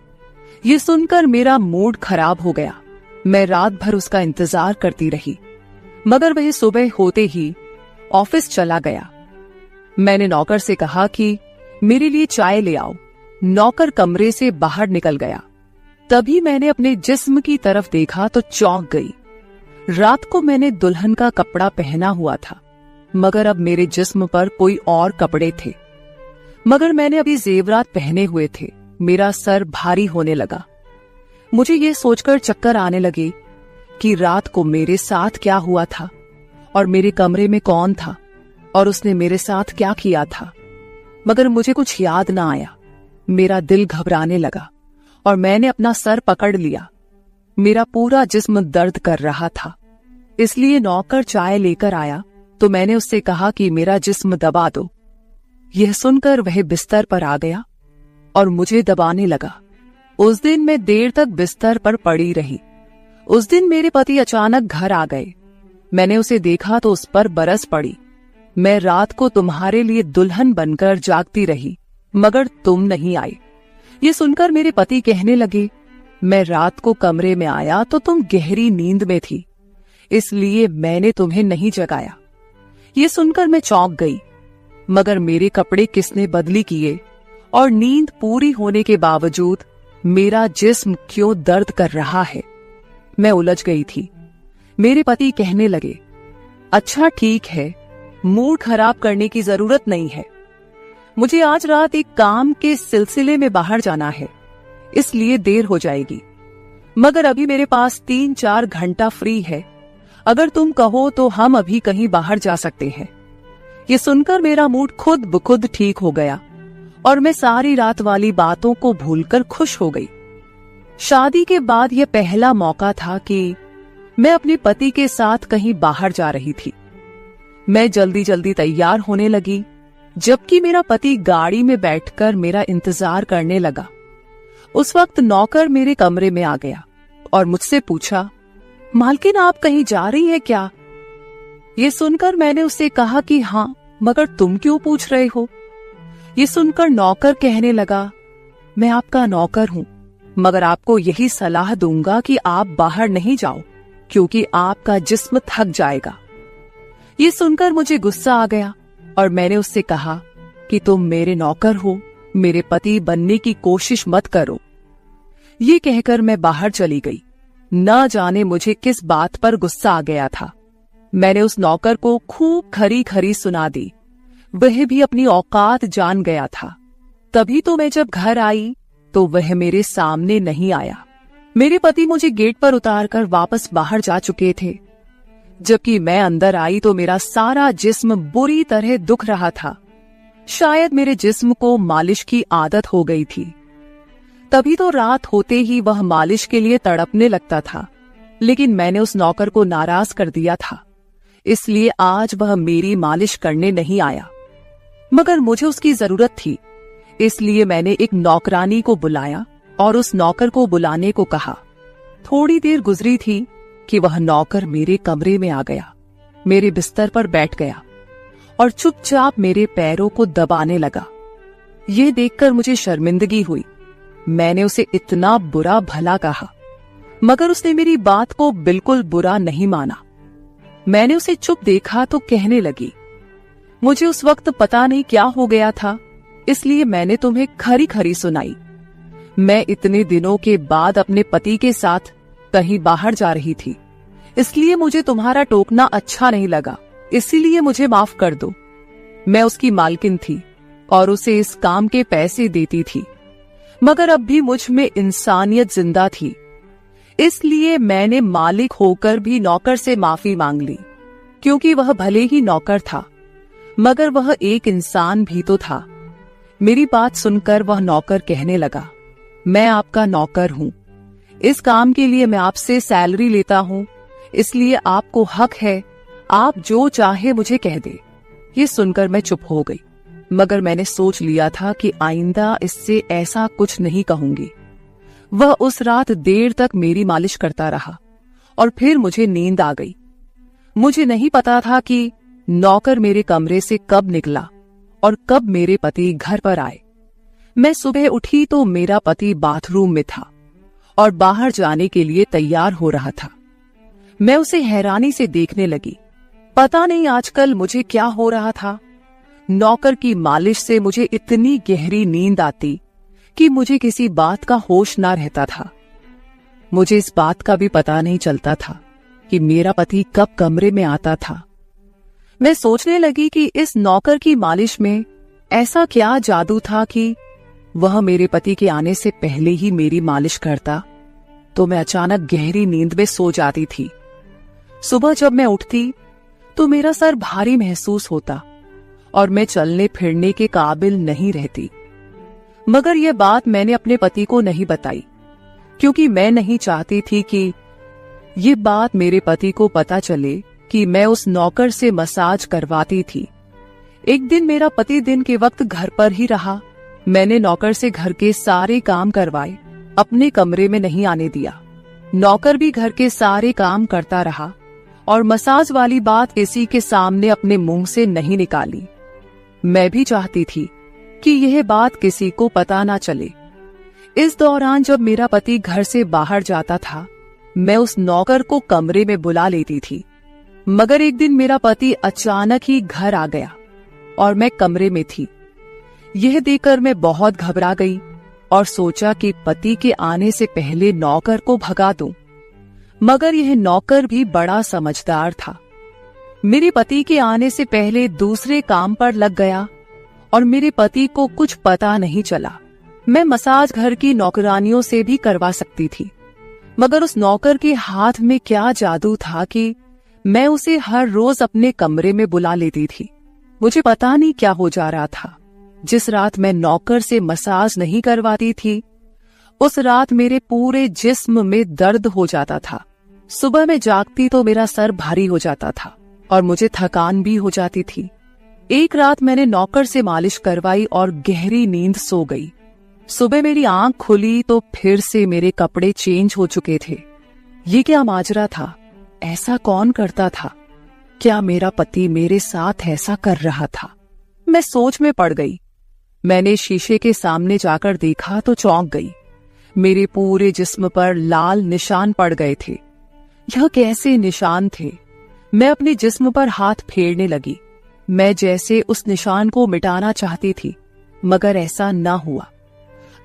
ये सुनकर मेरा मूड खराब हो गया। मैं रात भर उसका इंतजार करती रही, मगर वह सुबह होते ही ऑफिस चला गया। मैंने नौकर से कहा कि मेरे लिए चाय ले आओ। नौकर कमरे से बाहर निकल गया। तभी मैंने अपने जिस्म की तरफ देखा तो चौंक गई। रात को मैंने दुल्हन का कपड़ा पहना हुआ था, मगर अब मेरे जिस्म पर कोई और कपड़े थे। मगर मैंने अभी जेवरात पहने हुए थे। मेरा सर भारी होने लगा। मुझे ये सोचकर चक्कर आने लगे कि रात को मेरे साथ क्या हुआ था। और मेरे कमरे में कौन था और उसने मेरे साथ क्या किया था, मगर मुझे कुछ याद ना आया। मेरा दिल घबराने लगा और मैंने अपना सर पकड़ लिया। मेरा पूरा जिस्म दर्द कर रहा था, इसलिए नौकर चाय लेकर आया तो मैंने उससे कहा कि मेरा जिस्म दबा दो। यह सुनकर वह बिस्तर पर आ गया और मुझे दबाने लगा। उस दिन मैं देर तक बिस्तर पर पड़ी रही। उस दिन मेरे पति अचानक घर आ गए। मैंने उसे देखा तो उस पर बरस पड़ी। मैं रात को तुम्हारे लिए दुल्हन बनकर जागती रही, मगर तुम नहीं आए। ये सुनकर मेरे पति कहने लगे, मैं रात को कमरे में आया तो तुम गहरी नींद में थी, इसलिए मैंने तुम्हें नहीं जगाया। ये सुनकर मैं चौंक गई, मगर मेरे कपड़े किसने बदली किए और नींद पूरी होने के बावजूद मेरा जिस्म क्यों दर्द कर रहा है। मैं उलझ गई थी। मेरे पति कहने लगे, अच्छा ठीक है, मूड खराब करने की जरूरत नहीं है। मुझे आज रात एक काम के सिलसिले में बाहर जाना है, इसलिए देर हो जाएगी, मगर अभी मेरे पास 3-4 घंटा फ्री है। अगर तुम कहो तो हम अभी कहीं बाहर जा सकते हैं। ये सुनकर मेरा मूड खुद ब खुद ठीक हो गया और मैं सारी रात वाली बातों को भूलकर खुश हो गई। शादी के बाद यह पहला मौका था कि मैं अपने पति के साथ कहीं बाहर जा रही थी। मैं जल्दी जल्दी तैयार होने लगी, जबकि मेरा पति गाड़ी में बैठकर मेरा इंतजार करने लगा। उस वक्त नौकर मेरे कमरे में आ गया और मुझसे पूछा, मालकिन आप कहीं जा रही हैं क्या? ये सुनकर मैंने उससे कहा कि हाँ, मगर तुम क्यों पूछ रहे हो? ये सुनकर नौकर कहने लगा, मैं आपका नौकर हूं, मगर आपको यही सलाह दूंगा कि आप बाहर नहीं जाओ, क्योंकि आपका जिस्म थक जाएगा। ये सुनकर मुझे गुस्सा आ गया और मैंने उससे कहा कि तुम मेरे नौकर हो, मेरे पति बनने की कोशिश मत करो। ये कहकर मैं बाहर चली गई। न जाने मुझे किस बात पर गुस्सा आ गया था। मैंने उस नौकर को खूब खरी खरी सुना दी। वह भी अपनी औकात जान गया था। तभी तो मैं जब घर आई तो वह मेरे सामने नहीं आया। मेरे पति मुझे गेट पर उतारकर वापस बाहर जा चुके थे। जबकि मैं अंदर आई तो मेरा सारा जिस्म बुरी तरह दुख रहा था। शायद मेरे जिस्म को मालिश की आदत हो गई थी। तभी तो रात होते ही वह मालिश के लिए तड़पने लगता था, लेकिन मैंने उस नौकर को नाराज कर दिया था, इसलिए आज वह मेरी मालिश करने नहीं आया। मगर मुझे उसकी जरूरत थी, इसलिए मैंने एक नौकरानी को बुलाया और उस नौकर को बुलाने को कहा। थोड़ी देर गुजरी थी कि वह नौकर मेरे कमरे में आ गया, मेरे बिस्तर पर बैठ गया और चुपचाप मेरे पैरों को दबाने लगा। ये देखकर मुझे शर्मिंदगी हुई। मैंने उसे इतना बुरा भला कहा, मगर उसने मेरी बात को बिल्कुल बुरा नहीं माना। मैंने उसे चुप देखा तो कहने लगी, मुझे उस वक्त पता नहीं क्या हो गया था, इसलिए मैंने तुम्हें खरी खरी सुनाई। मैं इतने दिनों के बाद अपने पति के साथ कहीं बाहर जा रही थी, इसलिए मुझे तुम्हारा टोकना अच्छा नहीं लगा, इसीलिए मुझे माफ कर दो। मैं उसकी मालकिन थी और उसे इस काम के पैसे देती थी, मगर अब भी मुझ में इंसानियत जिंदा थी, इसलिए मैंने मालिक होकर भी नौकर से माफी मांग ली, क्योंकि वह भले ही नौकर था, मगर वह एक इंसान भी तो था। मेरी बात सुनकर वह नौकर कहने लगा, मैं आपका नौकर हूं, इस काम के लिए मैं आपसे सैलरी लेता हूं, इसलिए आपको हक है, आप जो चाहे मुझे कह दे। ये सुनकर मैं चुप हो गई, मगर मैंने सोच लिया था कि आइंदा इससे ऐसा कुछ नहीं कहूंगी। वह उस रात देर तक मेरी मालिश करता रहा और फिर मुझे नींद आ गई। मुझे नहीं पता था कि नौकर मेरे कमरे से कब निकला और कब मेरे पति घर पर आए। मैं सुबह उठी तो मेरा पति बाथरूम में था और बाहर जाने के लिए तैयार हो रहा था। मैं उसे हैरानी से देखने लगी। पता नहीं आजकल मुझे क्या हो रहा था। नौकर की मालिश से मुझे इतनी गहरी नींद आती कि मुझे किसी बात का होश ना रहता था। मुझे इस बात का भी पता नहीं चलता था कि मेरा पति कब कमरे में आता था। मैं सोचने लगी कि इस नौकर की मालिश में ऐसा क्या जादू था कि वह मेरे पति के आने से पहले ही मेरी मालिश करता, तो मैं अचानक गहरी नींद में सो जाती थी। सुबह जब मैं उठती तो मेरा सर भारी महसूस होता और मैं चलने फिरने के काबिल नहीं रहती। मगर यह बात मैंने अपने पति को नहीं बताई, क्योंकि मैं नहीं चाहती थी कि ये बात मेरे पति को पता चले कि मैं उस नौकर से मसाज करवाती थी। एक दिन मेरा पति दिन के वक्त घर पर ही रहा। मैंने नौकर से घर के सारे काम करवाए, अपने कमरे में नहीं आने दिया। नौकर भी घर के सारे काम करता रहा और मसाज वाली बात किसी के सामने अपने मुंह से नहीं निकाली। मैं भी चाहती थी कि यह बात किसी को पता ना चले। इस दौरान जब मेरा पति घर से बाहर जाता था, मैं उस नौकर को कमरे में बुला लेती थी। मगर एक दिन मेरा पति अचानक ही घर आ गया और मैं कमरे में थी। यह देखकर मैं बहुत घबरा गई और सोचा कि पति के आने से पहले नौकर को भगा दूं। मगर यह नौकर भी बड़ा समझदार था। मेरे पति के आने से पहले दूसरे काम पर लग गया और मेरे पति को कुछ पता नहीं चला। मैं मसाज घर की नौकरानियों से भी करवा सकती थी, मगर उस नौकर के हाथ में क्या जादू था कि मैं उसे हर रोज अपने कमरे में बुला लेती थी। मुझे पता नहीं क्या हो जा रहा था। जिस रात मैं नौकर से मसाज नहीं करवाती थी, उस रात मेरे पूरे जिस्म में दर्द हो जाता था। सुबह में जागती तो मेरा सर भारी हो जाता था और मुझे थकान भी हो जाती थी। एक रात मैंने नौकर से मालिश करवाई और गहरी नींद सो गई। सुबह मेरी आंख खुली तो फिर से मेरे कपड़े चेंज हो चुके थे। ये क्या माजरा था? ऐसा कौन करता था? क्या मेरा पति मेरे साथ ऐसा कर रहा था? मैं सोच में पड़ गई। मैंने शीशे के सामने जाकर देखा तो चौंक गई। मेरे पूरे जिस्म पर लाल निशान पड़ गए थे। यह कैसे निशान थे? मैं अपने जिस्म पर हाथ फेरने लगी। मैं जैसे उस निशान को मिटाना चाहती थी, मगर ऐसा न हुआ।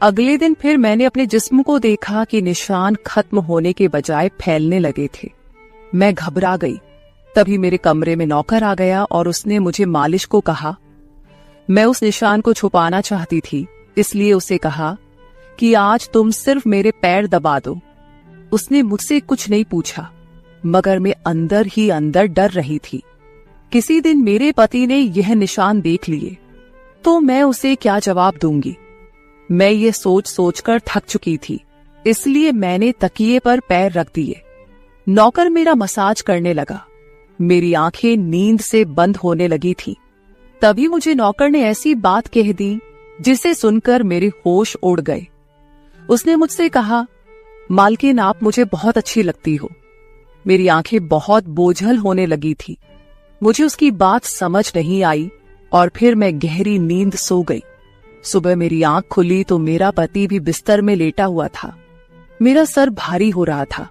अगले दिन फिर मैंने अपने जिस्म को देखा कि निशान खत्म होने के बजाय फैलने लगे थे। मैं घबरा गई। तभी मेरे कमरे में नौकर आ गया और उसने मुझे मालिश को कहा। मैं उस निशान को छुपाना चाहती थी, इसलिए उसे कहा कि आज तुम सिर्फ मेरे पैर दबा दो। उसने मुझसे कुछ नहीं पूछा, मगर मैं अंदर ही अंदर डर रही थी। किसी दिन मेरे पति ने यह निशान देख लिए तो मैं उसे क्या जवाब दूंगी। मैं ये सोच सोचकर थक चुकी थी, इसलिए मैंने तकिए पर पैर रख दिए। नौकर मेरा मसाज करने लगा। मेरी आंखें नींद से बंद होने लगी थी। तभी मुझे नौकर ने ऐसी बात कह दी जिसे सुनकर मेरे होश उड़ गए। उसने मुझसे कहा, मालकिन आप मुझे बहुत अच्छी लगती हो। मेरी आंखें बहुत बोझल होने लगी थी। मुझे उसकी बात समझ नहीं आई और फिर मैं गहरी नींद सो गई। सुबह मेरी आंख खुली तो मेरा पति भी बिस्तर में लेटा हुआ था। मेरा सर भारी हो रहा था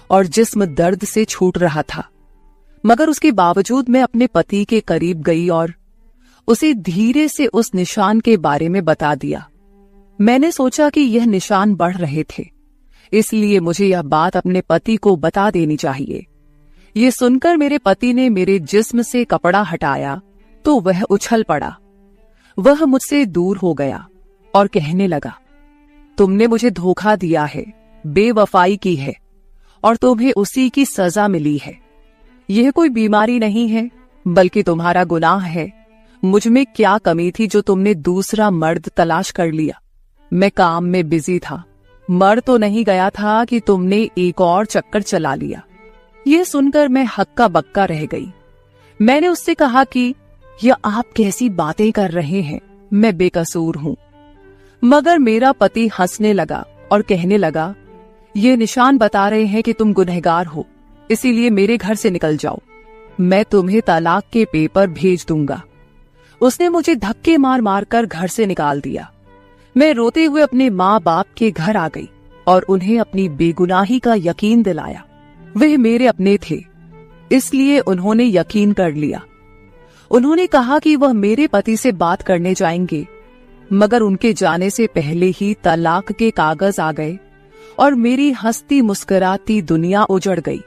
और जिस्म दर्द से छूट रहा था, मगर उसके बावजूद मैं अपने पति के करीब गई और उसे धीरे से उस निशान के बारे में बता दिया। मैंने सोचा कि यह निशान बढ़ रहे थे, इसलिए मुझे यह बात अपने पति को बता देनी चाहिए। ये सुनकर मेरे पति ने मेरे जिस्म से कपड़ा हटाया तो वह उछल पड़ा। वह मुझसे दूर हो गया और कहने लगा, तुमने मुझे धोखा दिया है, बेवफाई की है और तुम्हें उसी की सजा मिली है। यह कोई बीमारी नहीं है, बल्कि तुम्हारा गुनाह है। मुझ में क्या कमी थी जो तुमने दूसरा मर्द तलाश कर लिया? मैं काम में बिजी था, मर तो नहीं गया था कि तुमने एक और चक्कर चला लिया। यह सुनकर मैं हक्का बक्का रह गई। मैंने उससे कहा कि यह आप कैसी बातें कर रहे हैं, मैं बेकसूर हूं। मगर मेरा पति हंसने लगा और कहने लगा, ये निशान बता रहे हैं कि तुम गुनहगार हो, इसीलिए मेरे घर से निकल जाओ। मैं तुम्हें तलाक के पेपर भेज दूंगा। उसने मुझे धक्के मार मार कर घर से निकाल दिया। मैं रोते हुए अपने माँ बाप के घर आ गई और उन्हें अपनी बेगुनाही का यकीन दिलाया। वे मेरे अपने थे, इसलिए उन्होंने यकीन कर लिया। उन्होंने कहा कि वह मेरे पति से बात करने जाएंगे, मगर उनके जाने से पहले ही तलाक के कागज आ गए और मेरी हंसती मुस्कुराती दुनिया उजड़ गई।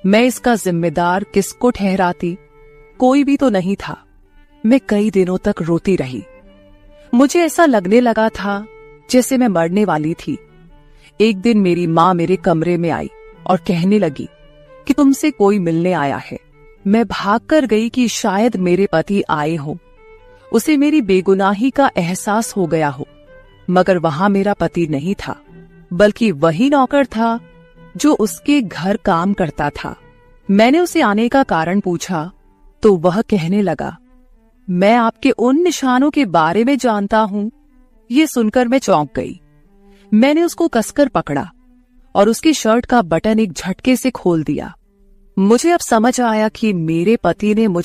मैं इसका जिम्मेदार किसको ठहराती? कोई भी तो नहीं था। मैं कई दिनों तक रोती रही। मुझे ऐसा लगने लगा था जैसे मैं मरने वाली थी। एक दिन मेरी माँ मेरे कमरे में आई और कहने लगी कि तुमसे कोई मिलने आया है। मैं भागकर गई कि शायद मेरे पति आए हों, उसे मेरी बेगुनाही का एहसास हो गया हो। मगर वहां मेरा पति नहीं था, बल्कि वही नौकर था जो उसके घर काम करता था। मैंने उसे आने का कारण पूछा तो वह कहने लगा, मैं आपके उन निशानों के बारे में जानता हूं। ये सुनकर मैं चौंक गई। मैंने उसको कसकर पकड़ा और उसकी शर्ट का बटन एक झटके से खोल दिया। मुझे अब समझ आया कि मेरे पति ने मुझ